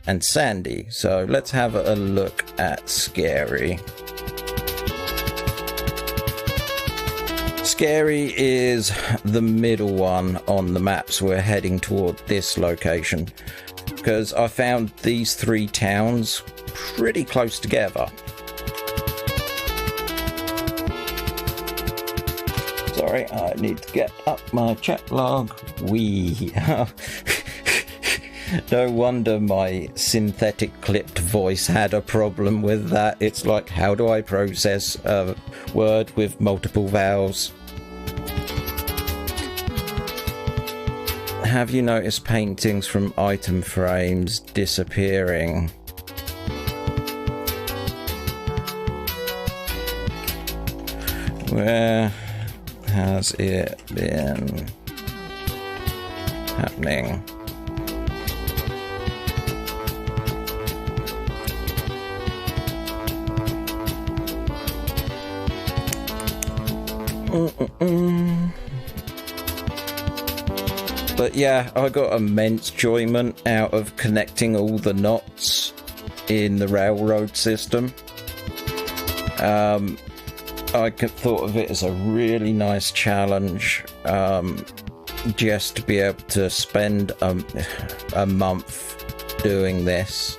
and sandy. So let's have a look at scary. Scary is the middle one on the maps. We're heading toward this location because I found these 3 towns pretty close together. Sorry, I need to get up my chat log. No wonder my synthetic clipped voice had a problem with that. It's like, how do I process a word with multiple vowels? Have you noticed paintings from item frames disappearing? Where has it been happening? But yeah, I got immense enjoyment out of connecting all the knots in the railroad system. I thought of it as a really nice challenge, just to be able to spend a month doing this.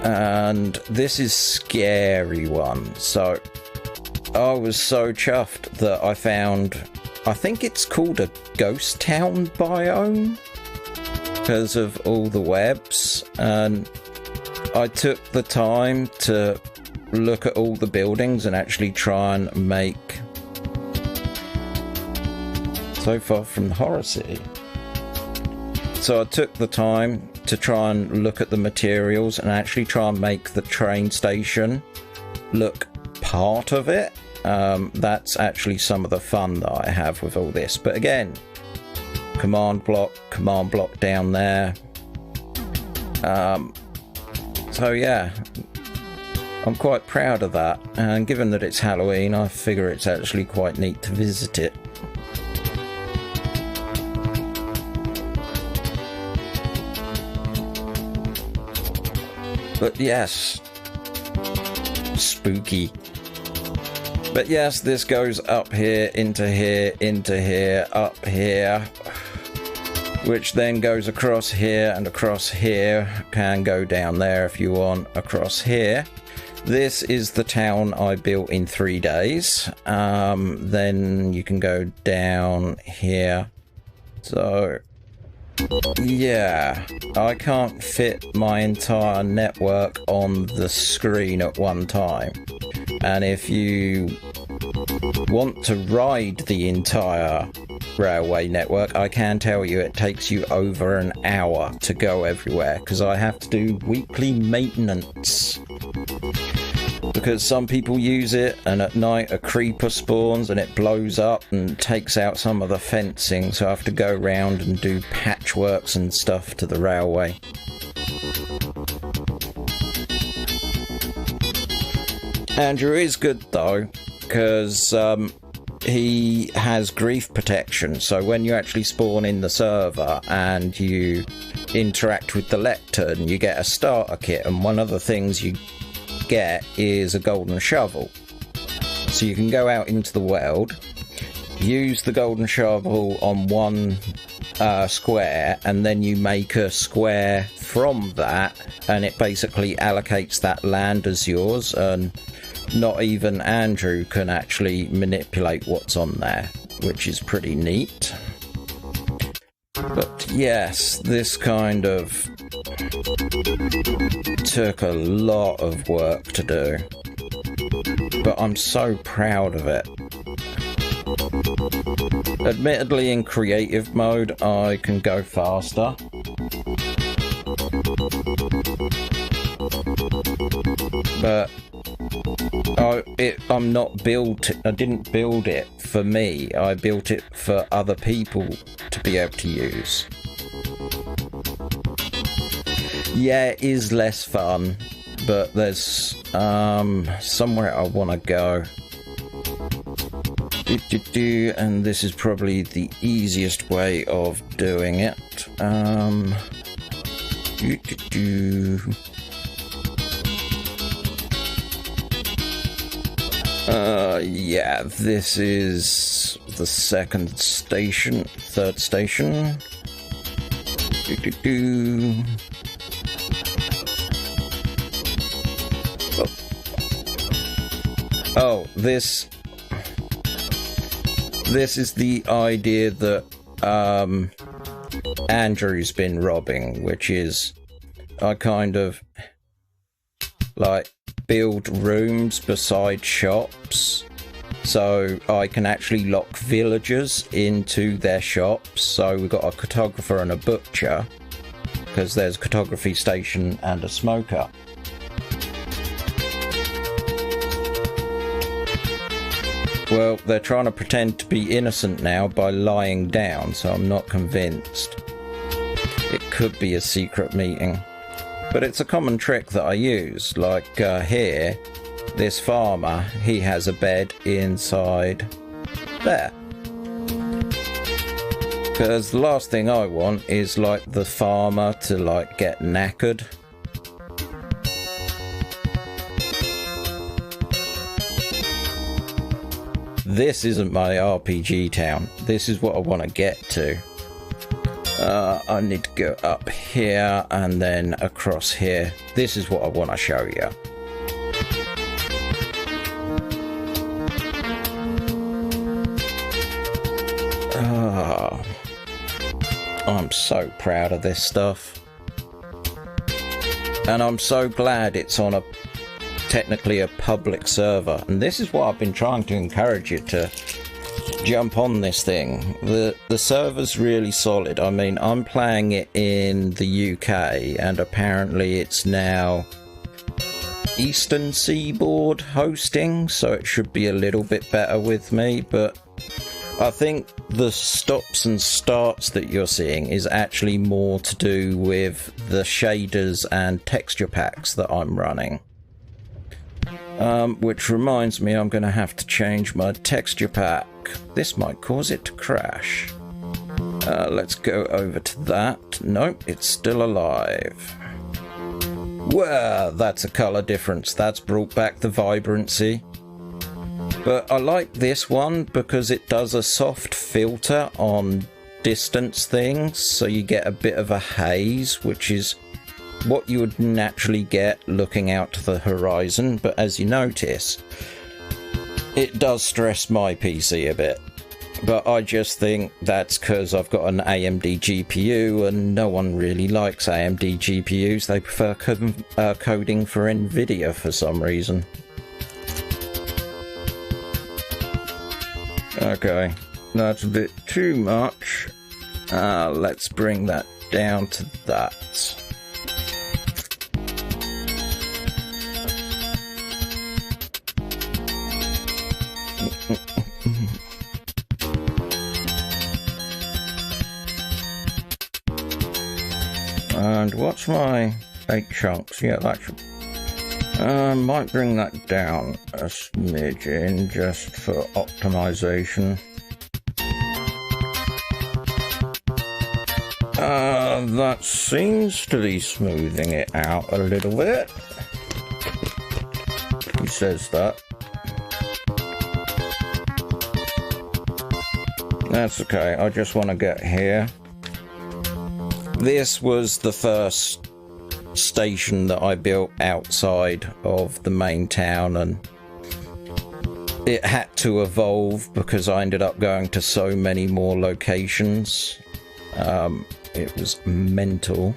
And this is scary one, so I was so chuffed that I found, I think it's called a ghost town biome because of all the webs, and I took the time to look at all the buildings and actually try and make so far from the horror city. So I took the time to try and look at the materials and actually try and make the train station look part of it. That's actually some of the fun that I have with all this. But again, command block down there. So yeah, I'm quite proud of that, and given that it's Halloween, I figure it's actually quite neat to visit it. But yes, spooky. But yes, this goes up here, into here, up here, which then goes across here and across here. Can go down there if you want, across here. This is the town I built in 3 days. Then you can go down here. So yeah, I can't fit my entire network on the screen at one time. And if you want to ride the entire railway network, I can tell you it takes you over an hour to go everywhere, because I have to do weekly maintenance. Because some people use it and at night a creeper spawns and it blows up and takes out some of the fencing, so I have to go around and do patchworks and stuff to the railway. Andrew is good though, because he has grief protection, so when you actually spawn in the server and you interact with the lectern, you get a starter kit, and one of the things you get is a golden shovel. So you can go out into the world, use the golden shovel on one square, and then you make a square from that, and it basically allocates that land as yours, and not even Andrew can actually manipulate what's on there, which is pretty neat. But yes, this kind of took a lot of work to do, but I'm so proud of it. Admittedly, in creative mode I can go faster, but I didn't build it for me, I built it for other people to be able to use. Yeah, it is less fun, but there's somewhere I want to go. And this is probably the easiest way of doing it. Yeah, this is the third station. Oh, this is the idea that Andrew's been robbing, which is I kind of like build rooms beside shops so I can actually lock villagers into their shops. So we've got a cartographer and a butcher, because there's a cartography station and a smoker. Well, they're trying to pretend to be innocent now by lying down, so I'm not convinced. It could be a secret meeting. But it's a common trick that I use, like here, this farmer, he has a bed inside there. Because the last thing I want is like the farmer to like get knackered. This isn't my RPG town. This is what I want to get to. I need to go up here and then across here. This is what I want to show you. I'm so proud of this stuff. And I'm so glad it's on technically a public server. And this is what I've been trying to encourage you to jump on this thing. The server's really solid. I mean, I'm playing it in the UK and apparently it's now Eastern Seaboard hosting, so it should be a little bit better with me, but I think the stops and starts that you're seeing is actually more to do with the shaders and texture packs that I'm running. Which reminds me, I'm going to have to change my texture pack. This might cause it to crash. Let's go over to that. Nope, it's still alive. Well, that's a colour difference. That's brought back the vibrancy. But I like this one because it does a soft filter on distance things, so you get a bit of a haze, which is what you would naturally get looking out to the horizon. But as you notice, it does stress my PC a bit. But I just think that's because I've got an AMD GPU, and no one really likes AMD GPUs. They prefer coding for NVIDIA for some reason. Okay, that's a bit too much. Let's bring that down to that. And what's my 8 chunks? Yeah, that should... might bring that down a smidgen just for optimization. That seems to be smoothing it out a little bit. He says that. That's okay, I just want to get here. This was the first station that I built outside of the main town, and it had to evolve because I ended up going to so many more locations. It was mental.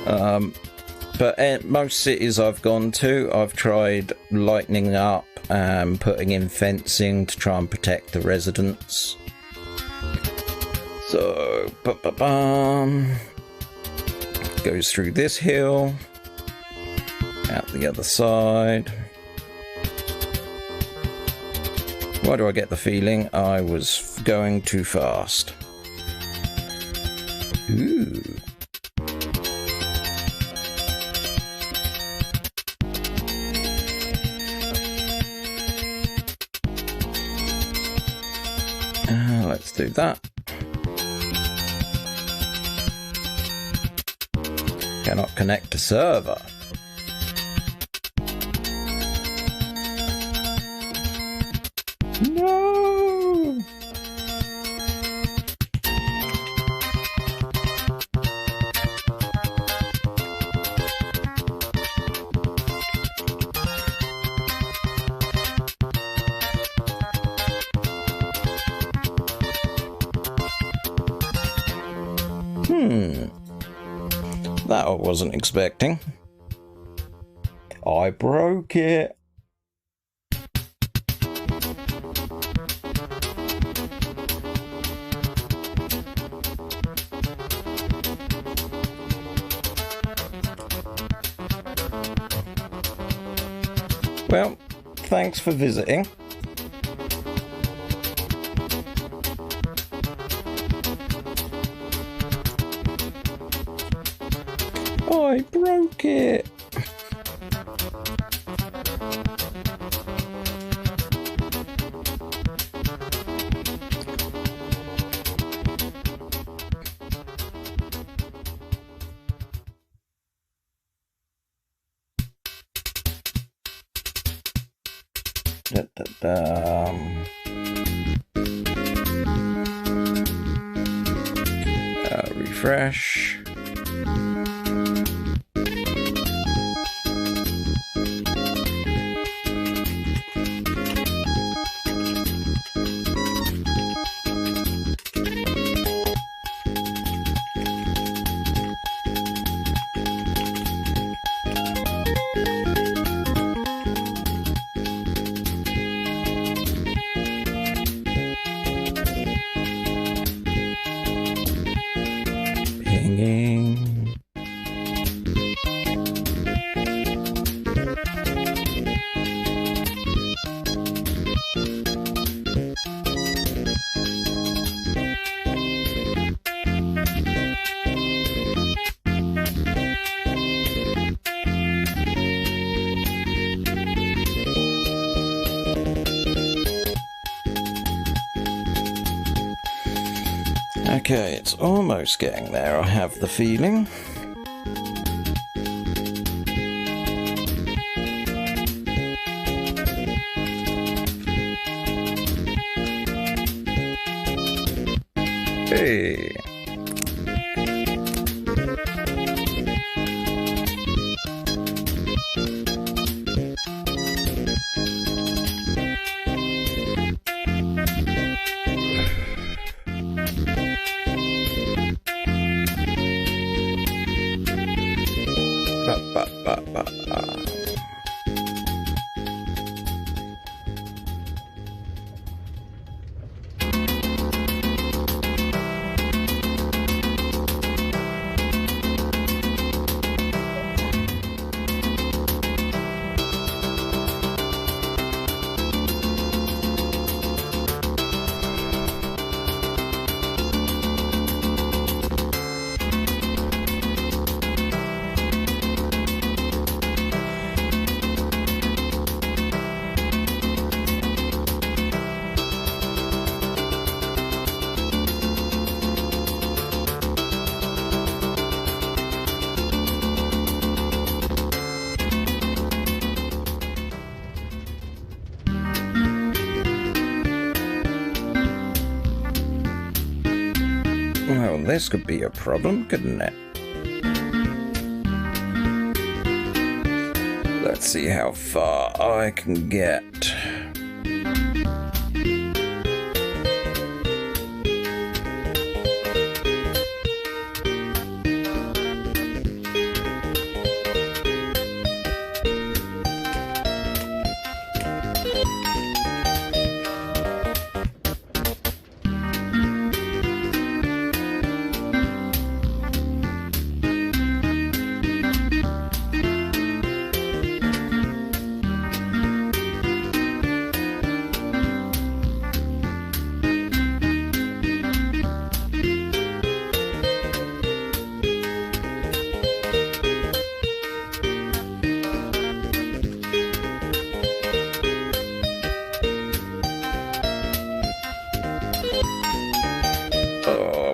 But at most cities I've gone to, I've tried lightening up and putting in fencing to try and protect the residents. So, goes through this hill, out the other side. Why do I get the feeling I was going too fast? Ooh. Let's do that. Cannot connect to server. No! That I wasn't expecting. I broke it. Well, thanks for visiting. I broke it. Refresh. Okay, it's almost getting there, I have the feeling. Hey. Well, this could be a problem, couldn't it? Let's see how far I can get.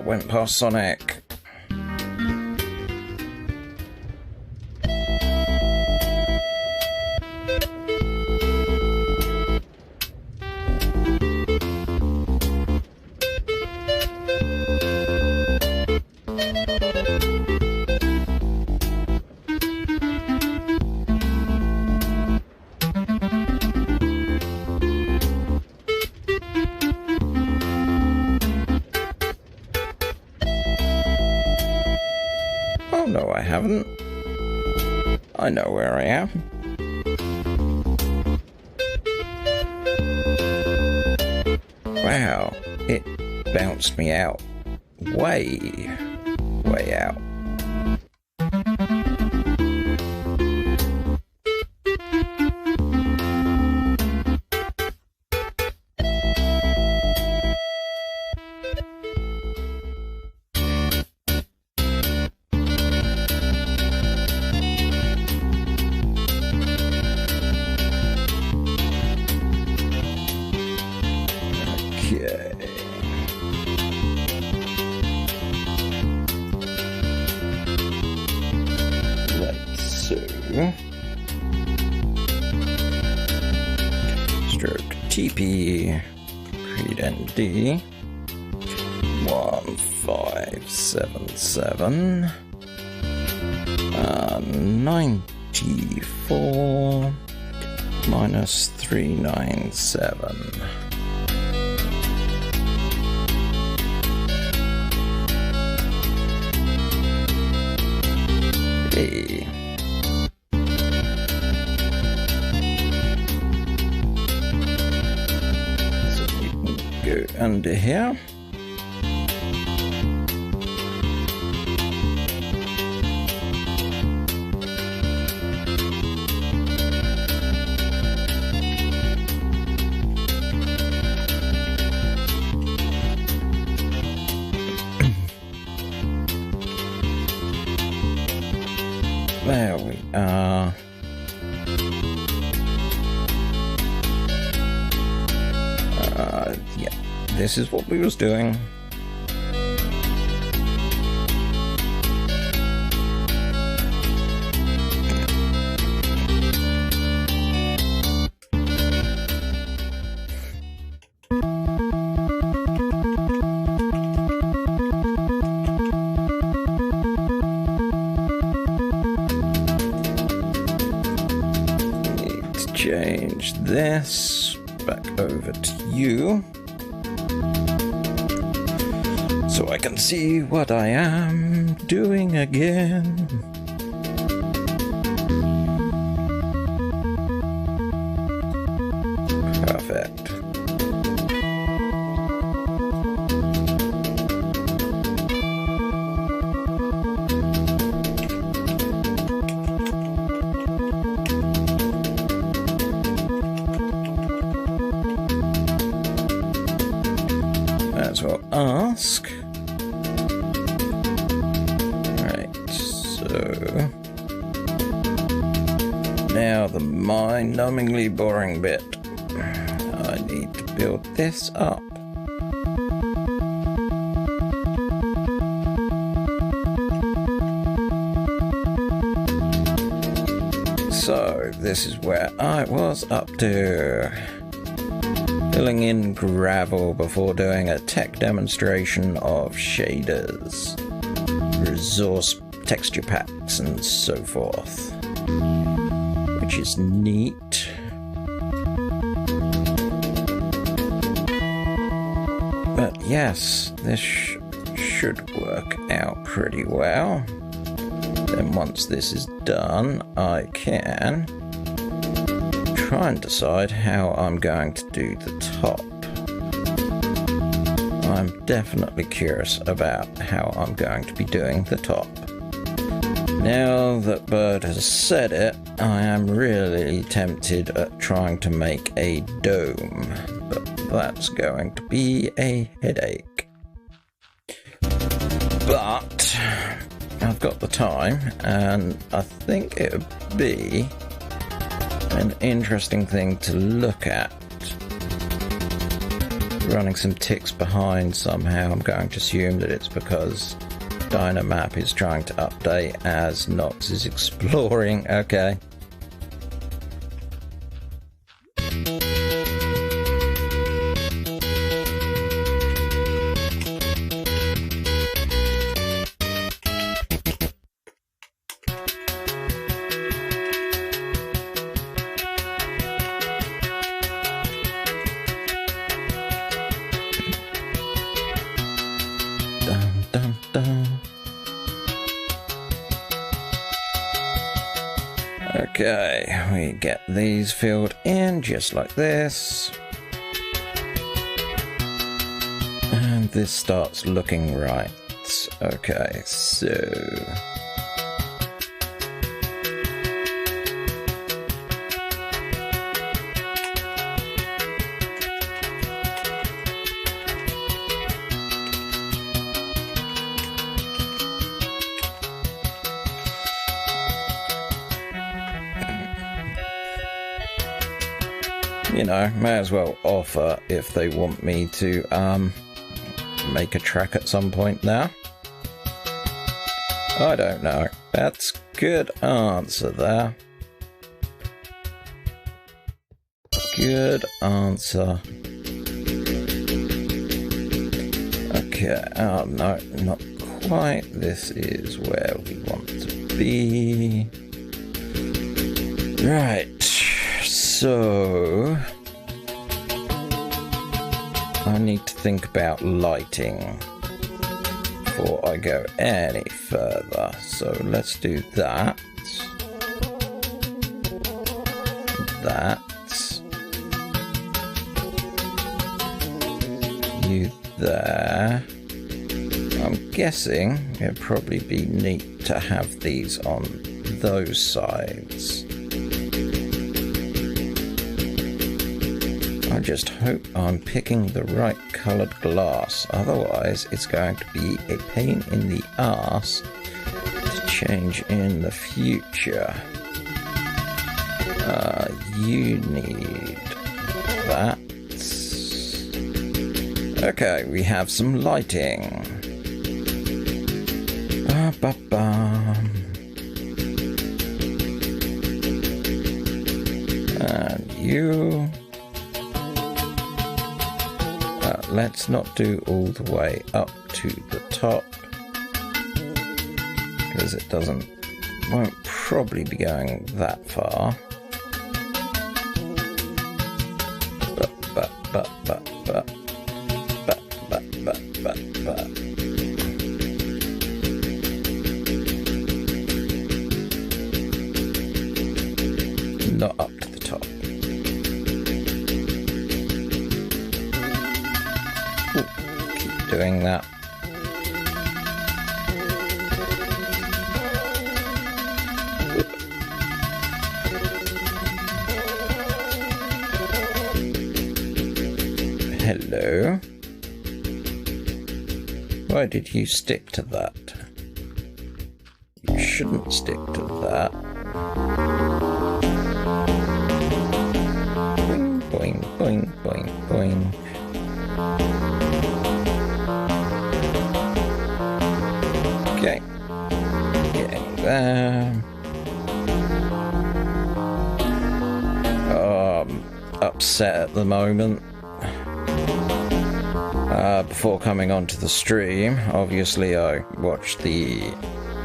Went past Sonic. Oh, no, I haven't. I know where I am. Wow, it bounced me out. Way out. Stroke TP Creed ND 1577 94 minus 397. Hey. So we can go under here. There we are. Yeah, this is what we was doing. change this back over to you so I can see what I am doing again. Perfect. As well ask. Right, so now the mind-numbingly boring bit. I need to build this up. So this is where I was up to. Filling in gravel before doing a tech demonstration of shaders, resource texture packs and so forth, which is neat. But yes, this should work out pretty well. Then once this is done, I can try and decide how I'm going to do the top. I'm definitely curious about how I'm going to be doing the top. Now that Bird has said it, I am really tempted at trying to make a dome, but that's going to be a headache. But I've got the time, and I think it would be an interesting thing to look at. Running some ticks behind somehow. I'm going to assume that it's because Dynamap is trying to update as Nox is exploring. Okay. Okay, we get these filled in just like this. And this starts looking right. Okay, so you know, may as well offer if they want me to make a track at some point now. I don't know. That's good answer there. Good answer. Okay, oh no, not quite. This is where we want to be. Right. So I need to think about lighting before I go any further. So let's do that. That. You there. I'm guessing it'd probably be neat to have these on those sides. I just hope I'm picking the right coloured glass, otherwise it's going to be a pain in the arse to change in the future. You need that. Okay, we have some lighting. And you... let's not do all the way up to the top, because it won't probably be going that far. doing that. Hello. Why did you stick to that? You shouldn't stick to that. Boing, boing, boing, boing. Okay. Getting there. Upset at the moment. Before coming onto the stream, obviously I watched the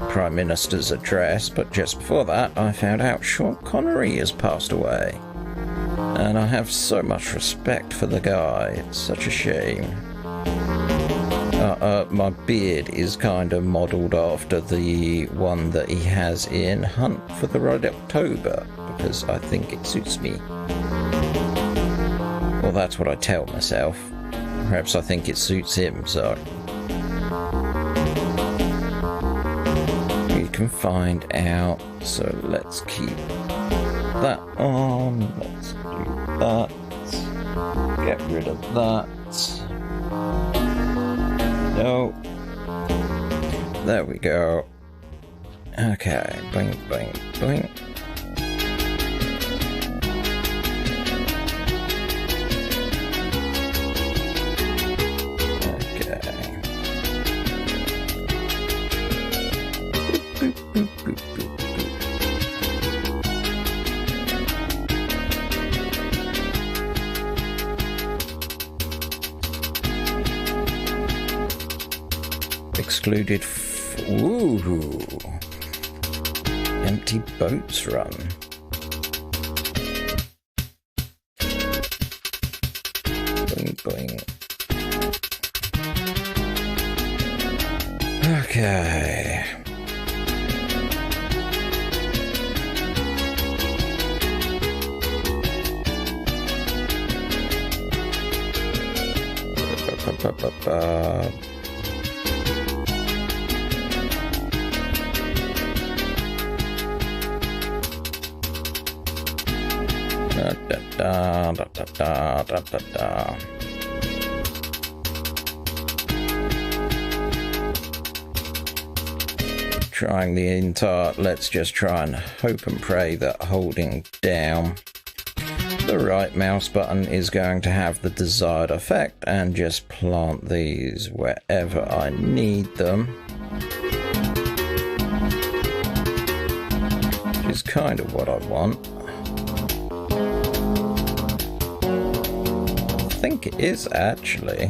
Prime Minister's address, but just before that I found out Sean Connery has passed away. And I have so much respect for the guy, it's such a shame. My beard is kind of modelled after the one that he has in Hunt for the Red October, because I think it suits me. Well, that's what I tell myself. Perhaps I think it suits him, so... We can find out, so let's keep that on, let's do that, get rid of that, no, there we go, okay, boing, boing, boing. Excluded. Ooh. Empty boats run. Boing, boing. Okay. Trying the entire, let's just try and hope and pray that holding down the right mouse button is going to have the desired effect and just plant these wherever I need them. Which is kind of what I want. I think it is actually.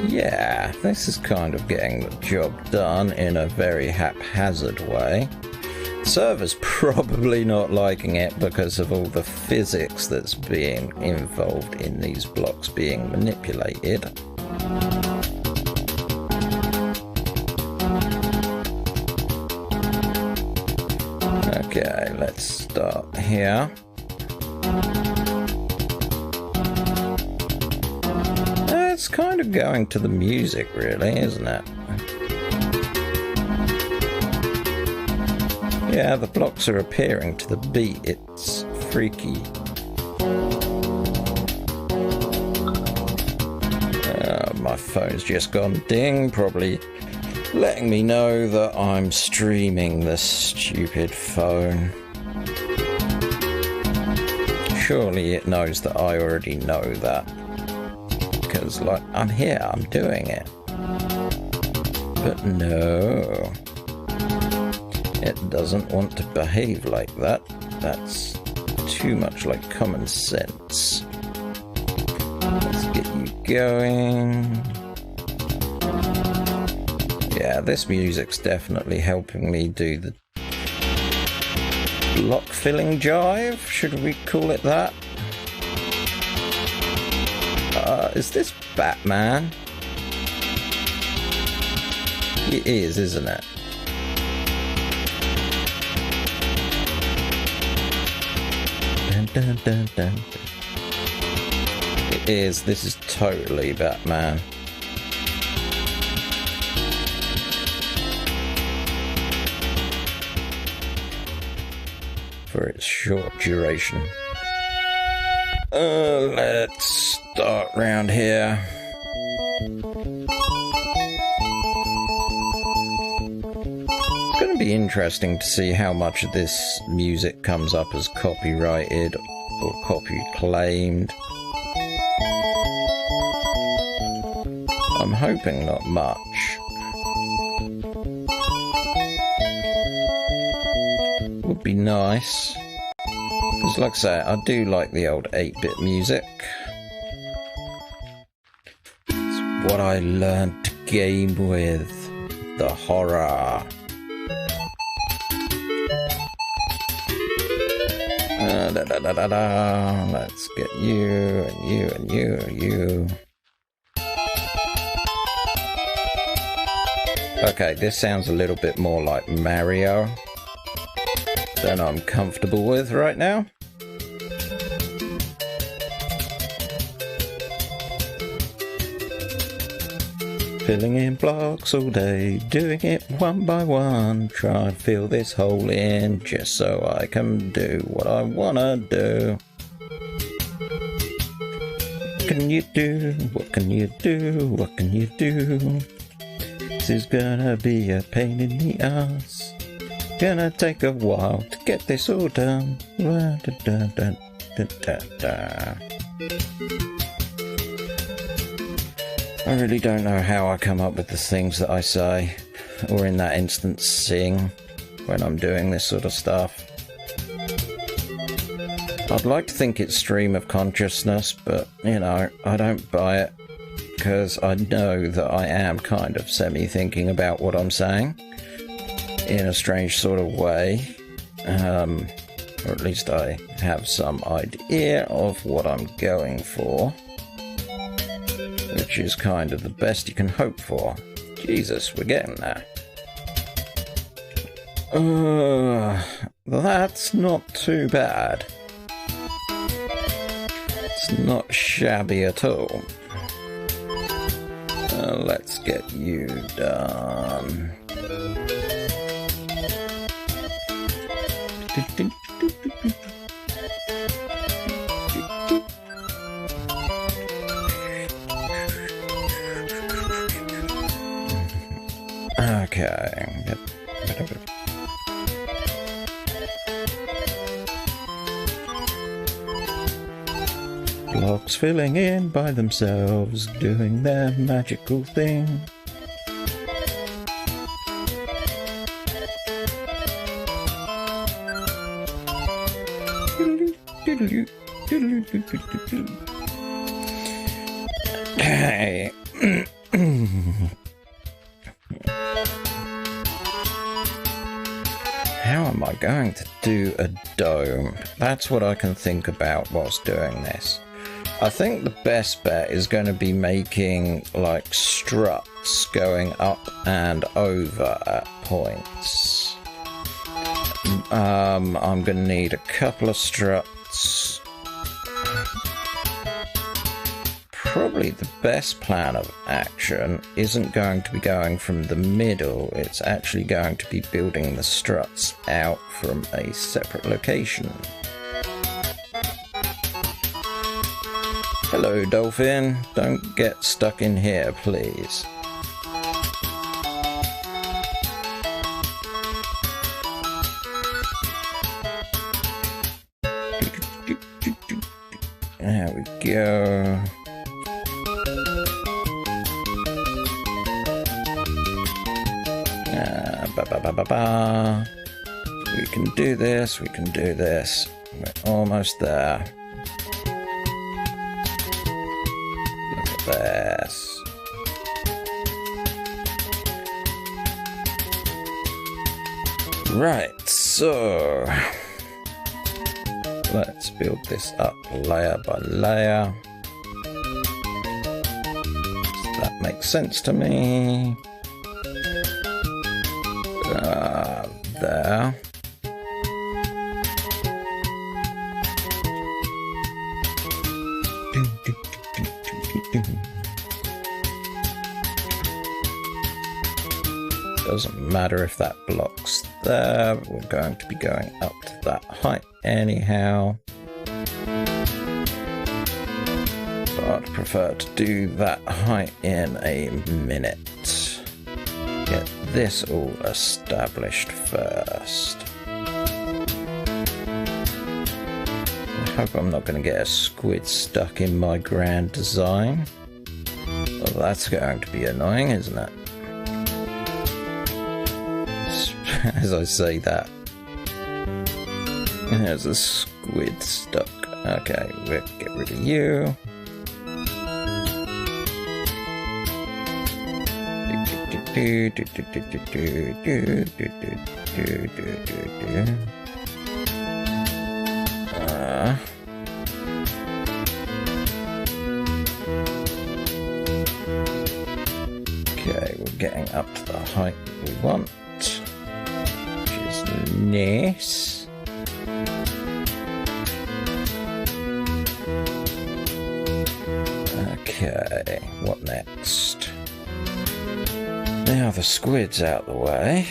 Yeah, this is kind of getting the job done in a very haphazard way. Server's probably not liking it because of all the physics that's being involved in these blocks being manipulated. Okay, let's start here. It's kind of going to the music, really, isn't it? Yeah, the blocks are appearing to the beat. It's freaky. My phone's just gone ding, probably letting me know that I'm streaming this stupid phone. Surely it knows that I already know that. Because, like, I'm here, I'm doing it. But no. It doesn't want to behave like that. That's too much like common sense. Let's get you going. Yeah, this music's definitely helping me do the block filling jive, should we call it that? Is this Batman? It is, isn't it? Dun, dun, dun, dun, dun. is this is totally Batman. For its short duration. Let's start round here. It's going to be interesting to see how much of this music comes up as copyrighted or copy claimed. I'm hoping not much. Would be nice. Because like I say, I do like the old 8-bit music. It's what I learned to game with. The horror. Let's get you and you and you and you. Okay, this sounds a little bit more like Mario than I'm comfortable with right now. Filling in blocks all day, doing it one by one, try and fill this hole in just so I can do what I wanna do. What can you do? What can you do? What can you do? This is gonna be a pain in the ass. Gonna take a while to get this all done. I really don't know how I come up with the things that I say, or in that instance sing, when I'm doing this sort of stuff. I'd like to think it's stream of consciousness, but, you know, I don't buy it, because I know that I am kind of semi-thinking about what I'm saying, in a strange sort of way, or at least I have some idea of what I'm going for. Which is kind of the best you can hope for. Jesus, we're getting there. That's not too bad. It's not shabby at all. Let's get you done. Okay. Yep. Blocks filling in by themselves, doing their magical thing. Hey. How am I going to do a dome? That's what I can think about whilst doing this. I think the best bet is going to be making like struts going up and over at points. I'm going to need a couple of struts. Probably the best plan of action isn't going to be going from the middle, it's actually going to be building the struts out from a separate location. Hello, dolphin. Don't get stuck in here, please. There we go. We can do this, we can do this. We're almost there. Look at this. Right, so let's build this up layer by layer. That makes sense to me. There. Doesn't matter if that block's there, we're going to be going up to that height anyhow. So I'd prefer to do that height in a minute. Get this all established first. I hope I'm not going to get a squid stuck in my grand design. Well, that's going to be annoying, isn't it? As I say that. There's a squid stuck. Okay, we'll get rid of you. Okay, we're getting up to the height we want. Nice. Okay, what next? Now the squid's out the way.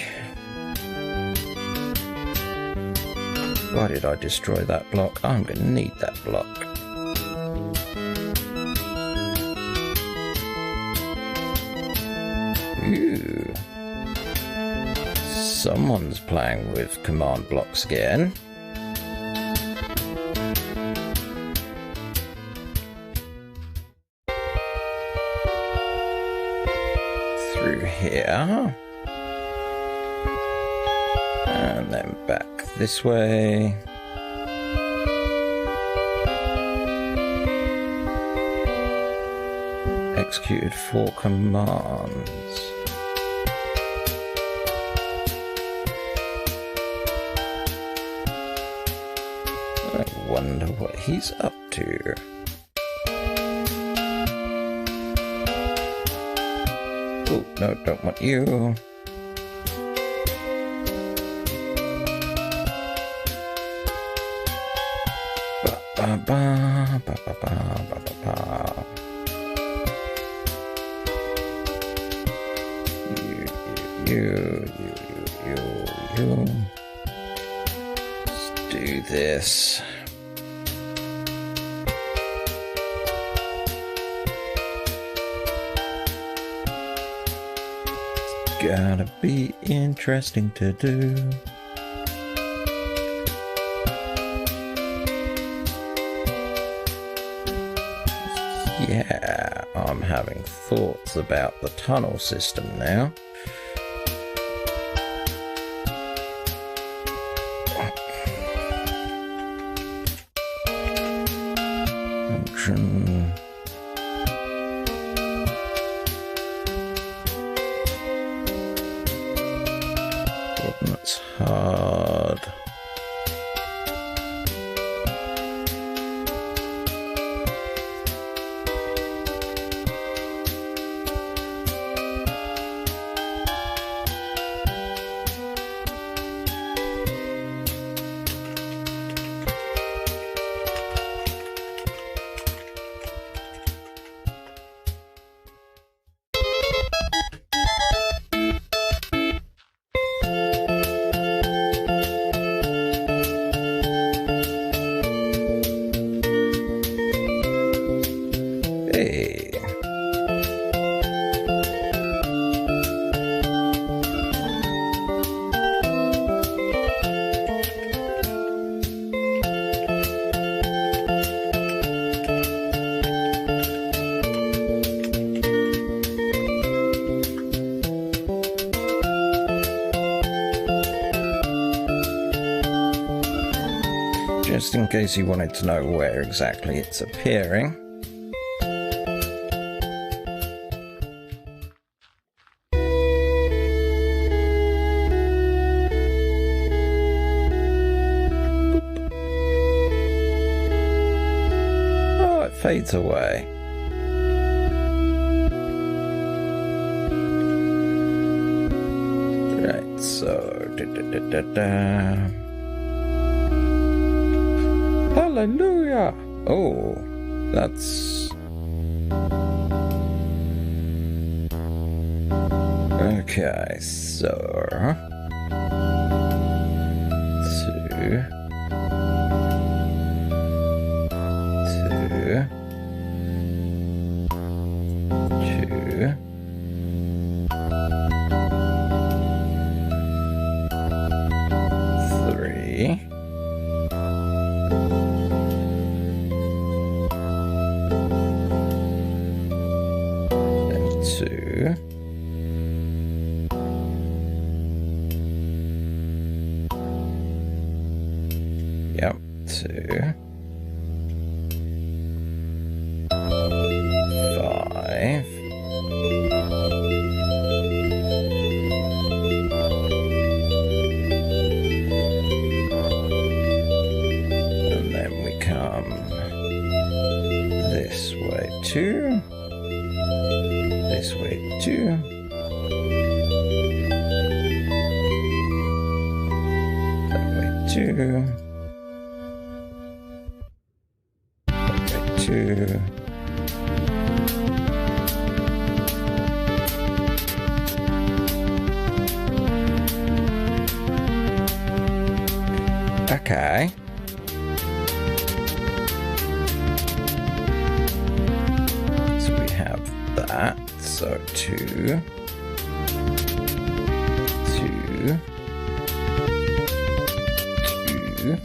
Why did I destroy that block? I'm going to need that block. Ooh. Someone's playing with command blocks again. Through here. And then back this way. Executed 4 commands. I wonder what he's up to. Oh, no, don't want you. Ba ba ba ba ba ba ba ba. You. Let's do this. It's gotta be interesting to do. Yeah, I'm having thoughts about the tunnel system now. Function. Coordinates hard. Hey. Just in case you wanted to know where exactly it's appearing. Oh, it fades away. Right, so Hallelujah! Oh, that's Okay, so 2, 3. Then 2. Yep, 2. 5. And then we come this way 2. This way 2. That way 2. That way 2. Okay. So we have that. So 2, 2, 2,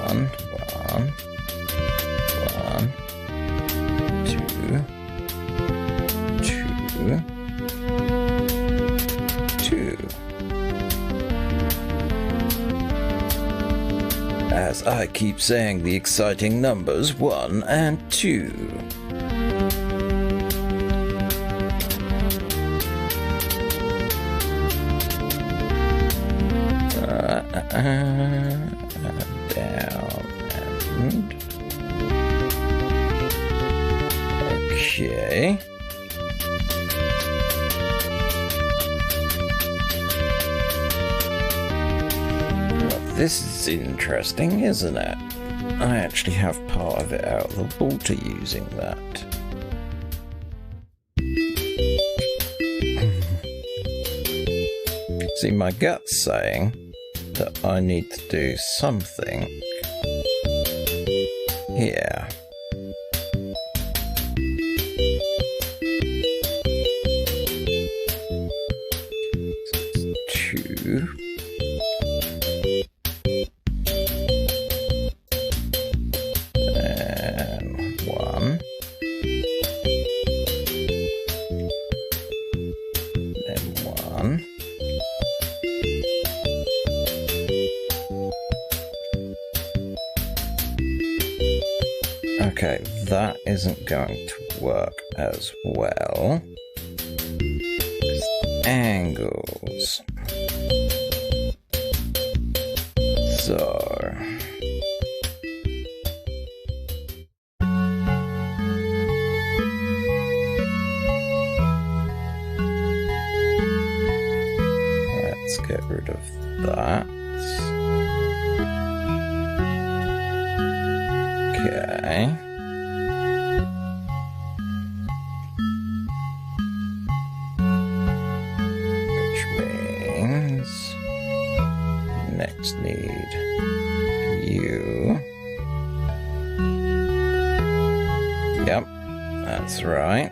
1, 1, 1, 2, 2, 2. As I keep saying the exciting numbers 1 and 2. Down and... Okay. This is interesting, isn't it? I actually have part of it out of the water using that. See, my gut's saying that I need to do something here. Two. And 1. Then 1. Okay, that isn't going to work as well. Angles. So... let's get rid of that. Okay. Which means next need you. Yep, that's right.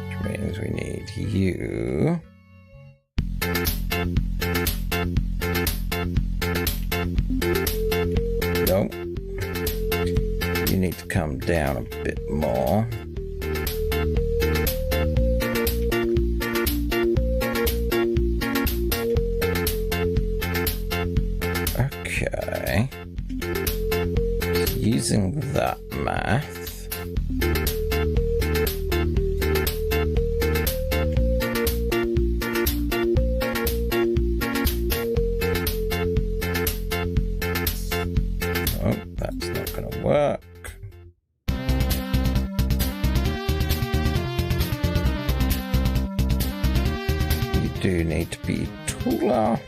Which means we need you. Nope. You need to come down a bit more. Okay. Using that math. Oh, that's not going to work. You do need to be taller.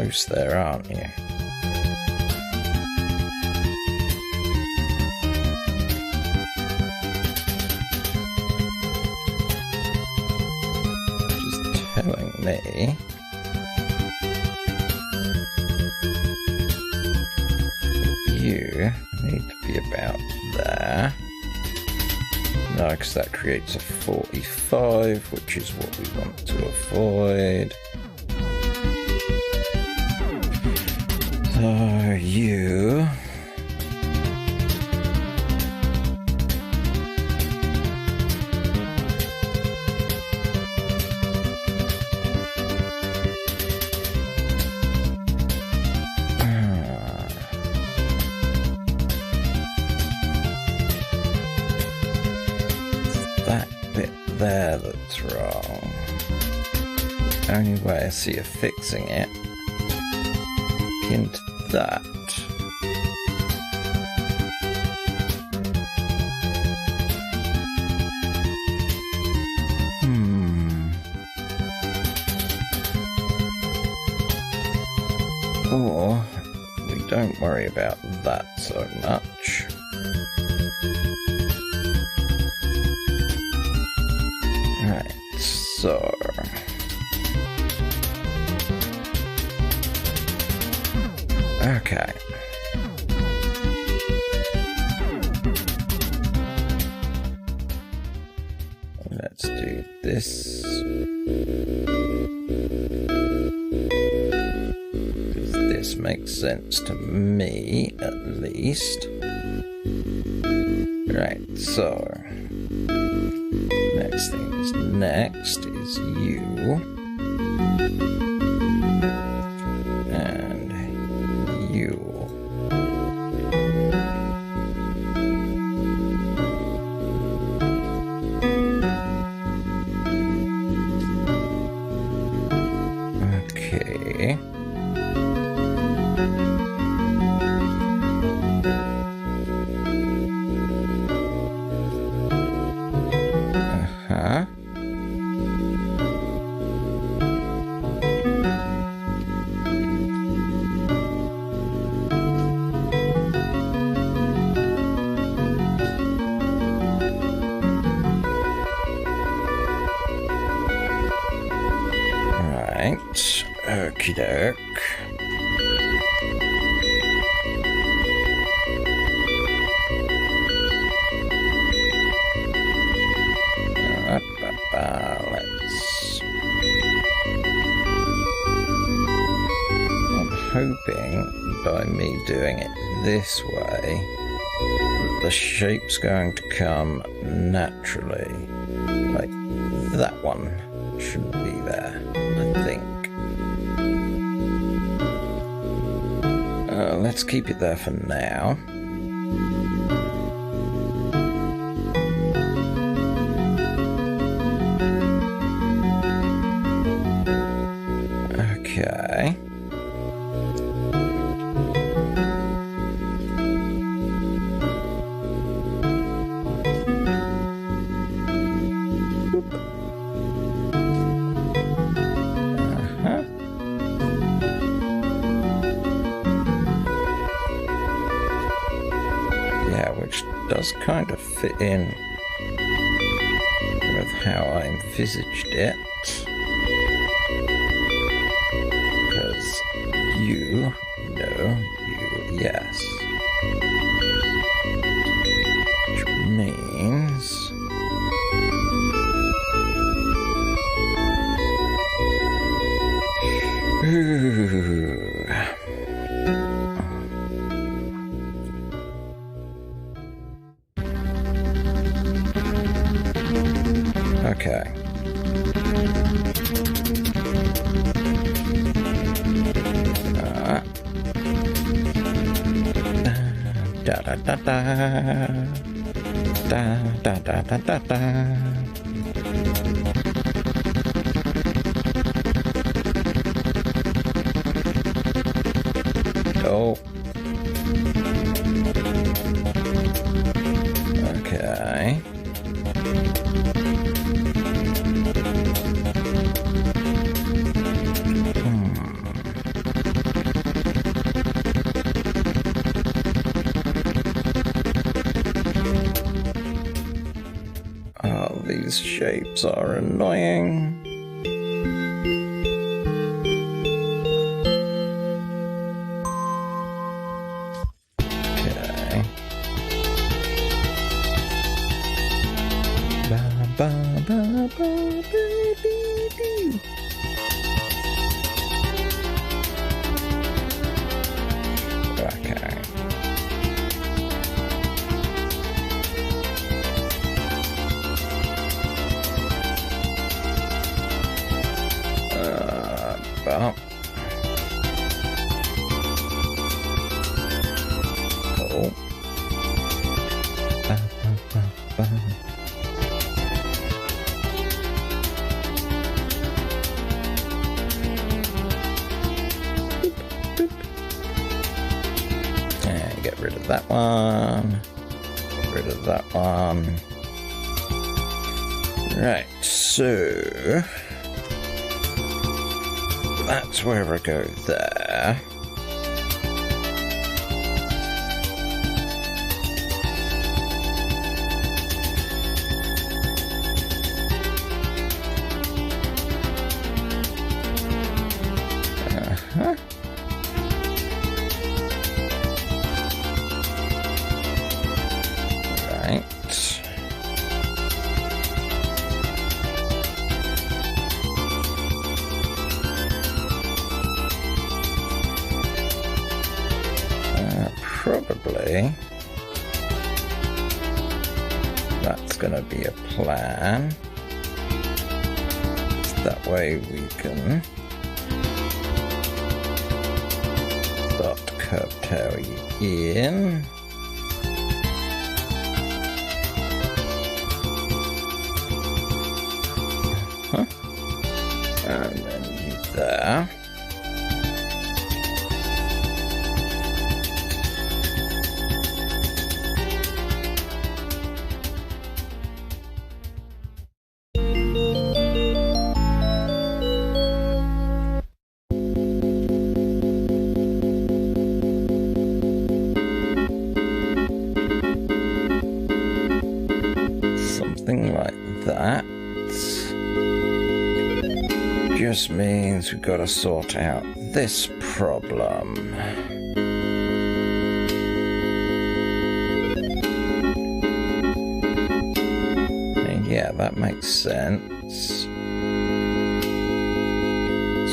close there, aren't you? Just telling me you need to be about there. No, because that creates a 45, which is what we want to avoid. So you... that bit there that's wrong. The only way I see of fixing it into that. Or we don't worry about that so much. Right, so okay. Let's do this. Because this makes sense to me, at least. Right, so next is you. And you. Okay. Uh-huh. Right. Okie doke. Let's... I'm hoping by me doing it this way, the shape's going to come naturally. Like that one shouldn't be there, I think. Let's keep it there for now. Okay. Uh-huh. Yeah, which does kind of fit in with how I envisaged it. You, no, you, yes. Which means... Okay. Da da da da da da da da da. Oh. Okay. these shapes are annoying. Okay. Ba, ba, ba, ba, baby. Okay. Well. Cool. Ba, ba, ba, ba. And get rid of that one. Get rid of that one. Right, so that's where I go there. Uh-huh. Right. Probably that's gonna be a plan. That way we can start to curve tail you in. And then you there. Something like that. Just means we've got to sort out this problem. And yeah, that makes sense.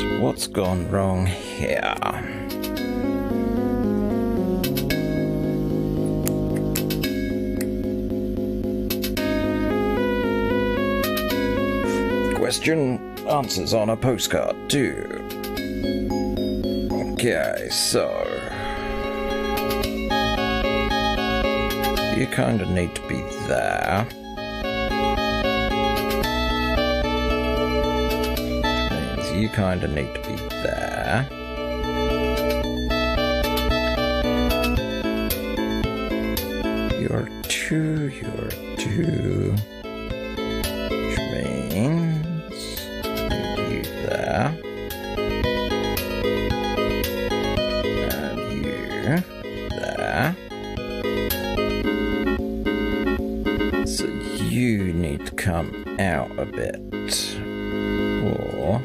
So what's gone wrong here? Question answers on a postcard too. Okay, so you kind of need to be there. Which means you kind of need to be there. You're two. Which means you there. And you there. So you need to come out a bit. Or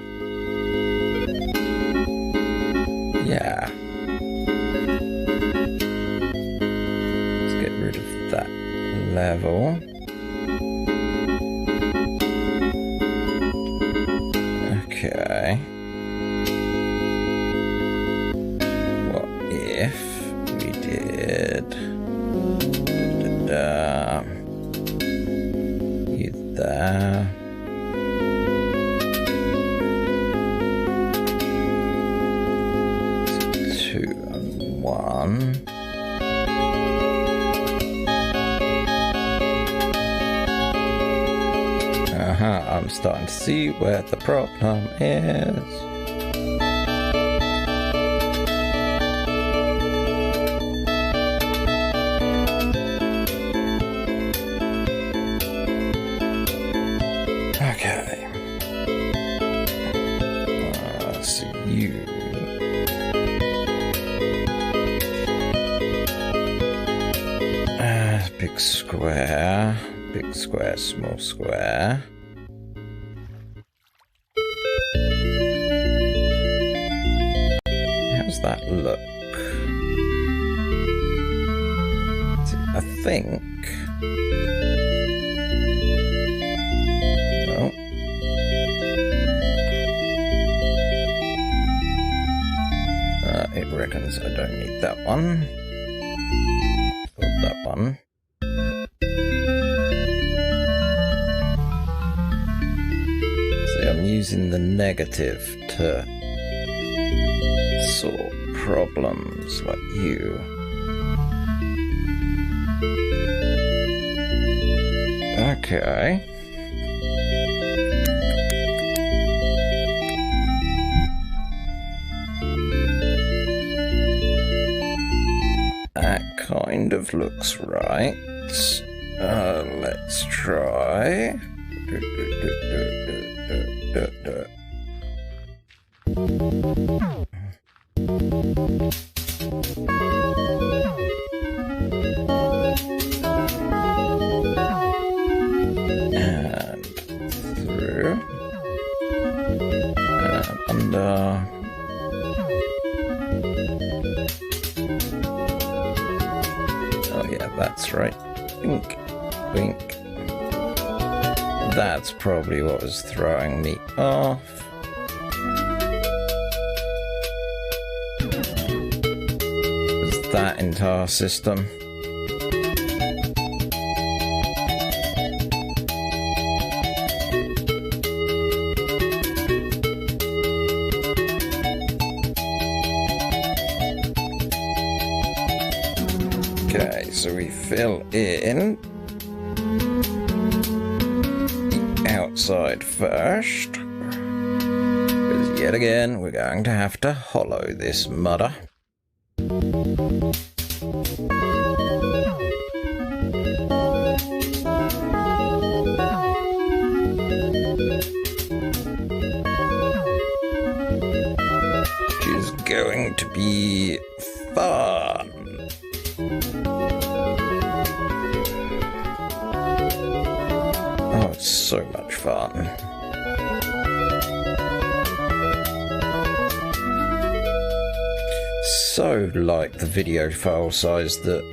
yeah. Let's get rid of that level. Okay. What if we did you there? So 2 and 1. I'm starting to see where the problem is. Okay. So you. Big square. big square, small square. How's that look? I think... Oh. It reckons I don't need that one. Put that one. See, I'm using the negative to solve problems like you. Okay. That kind of looks right. Let's try. And through. And under. Oh yeah, that's right. Wink, wink. That's probably what was throwing me off. Was that entire system? Okay, so we fill in the outside first, because yet again we're going to have to hollow this mudder. Which is going to be fun. Oh, it's so much fun. So like the video file size that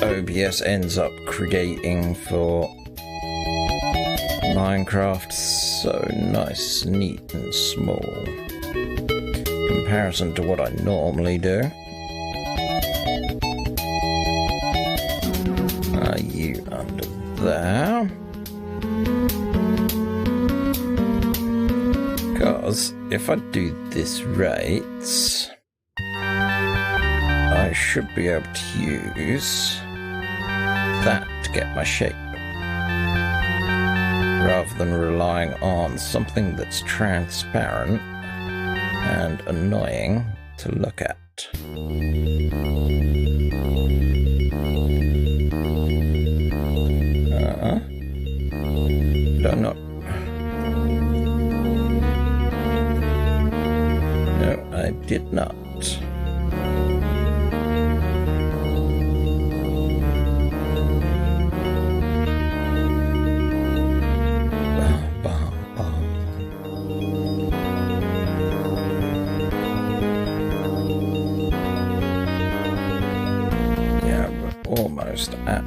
OBS ends up creating for Minecraft. So nice, neat and small. In comparison to what I normally do. Are you under there? Because if I do this right, I should be able to use that to get my shape, rather than relying on something that's transparent and annoying to look at. Did I not? No, I did not. Yeah, we're almost at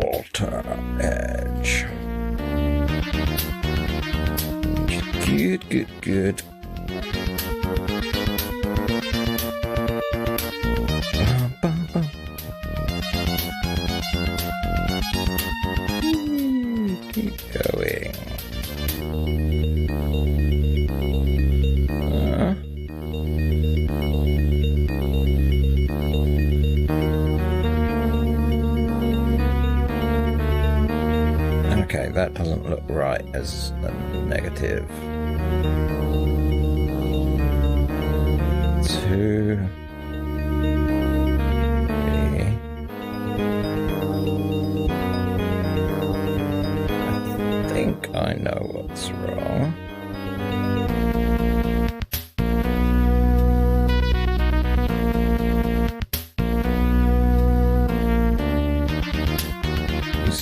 water edge. Good, good, good. Keep going. Okay, that doesn't look right as a negative. 2, 3. I think I know what's wrong.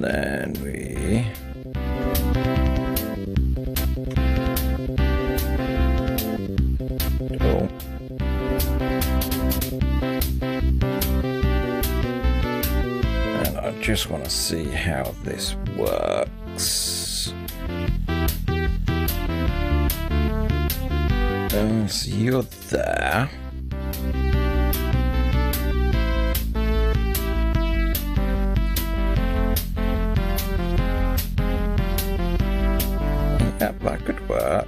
And then we... Oh. And I just want to see how this works. So you're there. Yep, that could work.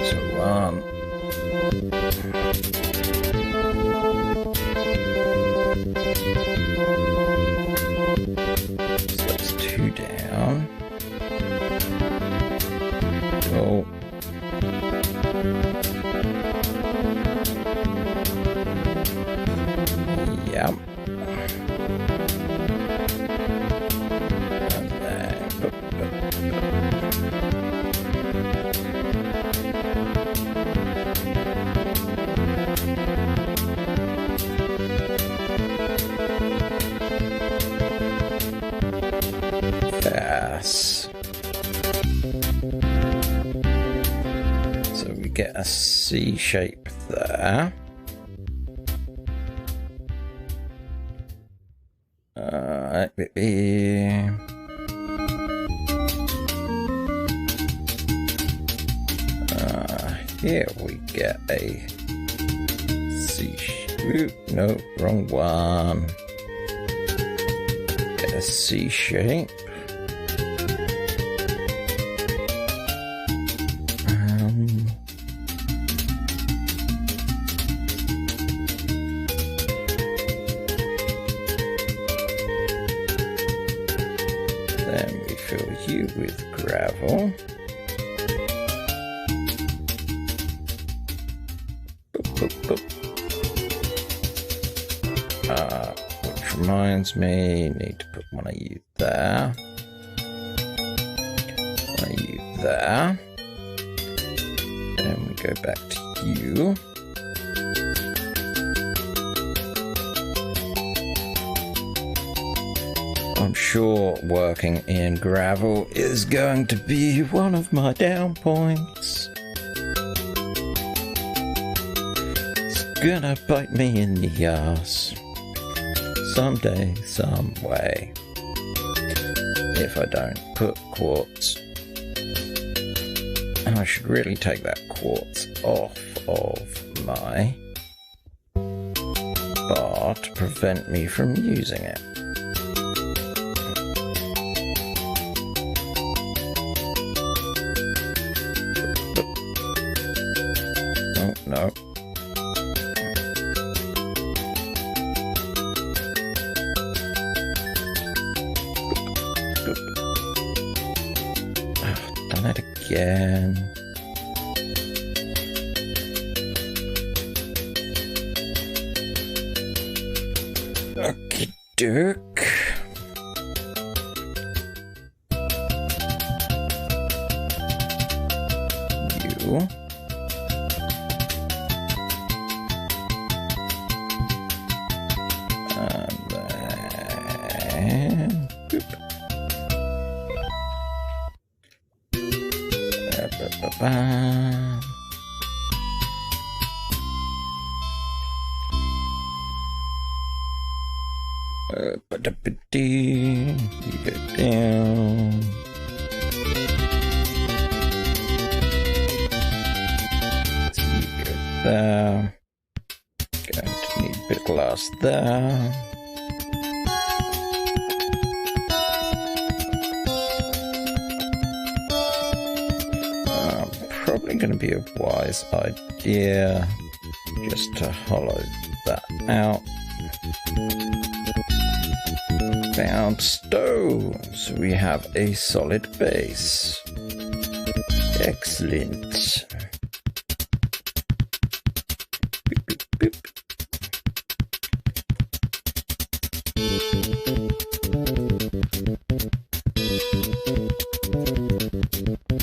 So one. So that's two down. Oh. Yep. And then, yes. So we get a C shape there. Here we get a C shape. No, wrong one. Get a C shape. Then we fill you with gravel. Which reminds me, need to put one of you there. One of you there. And we go back to you. I'm sure working in gravel is going to be one of my down points. It's gonna bite me in the ass. Someday, some way. If I don't put quartz. And I should really take that quartz off of my bar to prevent me from using it. Oh, no. Done it again. Okie doke. You. And then boop. Ba-ba-ba. Ba-da-ba-dee. You go down. So you go there. Going to need a bit of glass there. Probably going to be a wise idea just to hollow that out. Found stone, so we have a solid base. Excellent. Boop, boop, boop.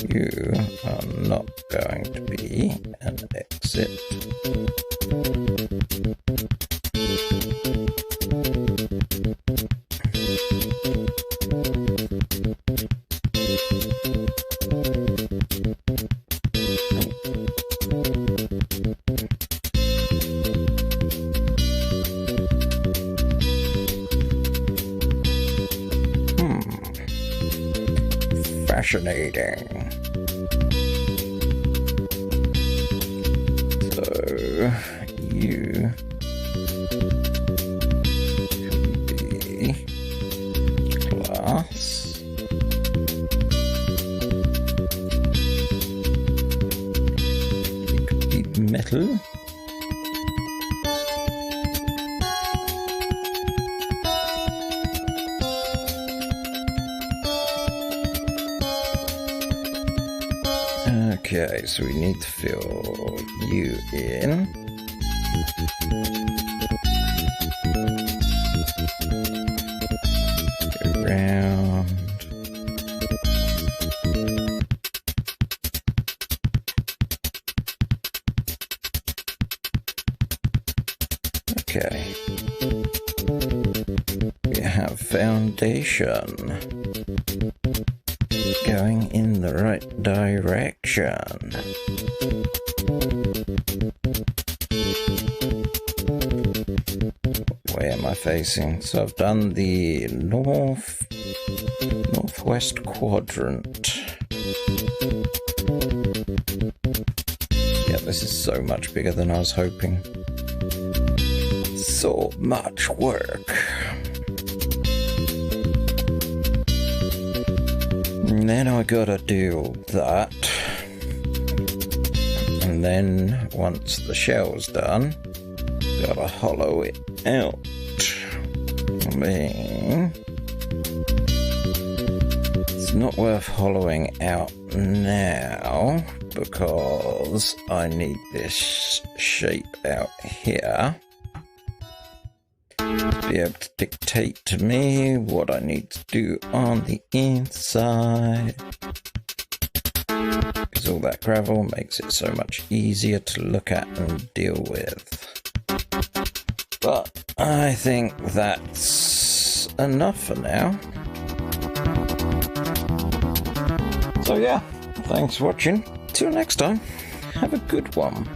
You are not going to be an exit. fascinating. So, you can be glass. You could be metal. Okay, so we need to fill you in. Go around. Okay. We have foundation. Going in the right direction. Where am I facing? So I've done the northwest quadrant. Yeah, this is so much bigger than I was hoping. So much work. And then I gotta do that. And then once the shell's done, gotta hollow it out. Then it's not worth hollowing out now because I need this shape out here to be able to dictate to me what I need to do on the inside, because all that gravel makes it so much easier to look at and deal with. But I think that's enough for now. So yeah, thanks for watching. Till next time, have a good one.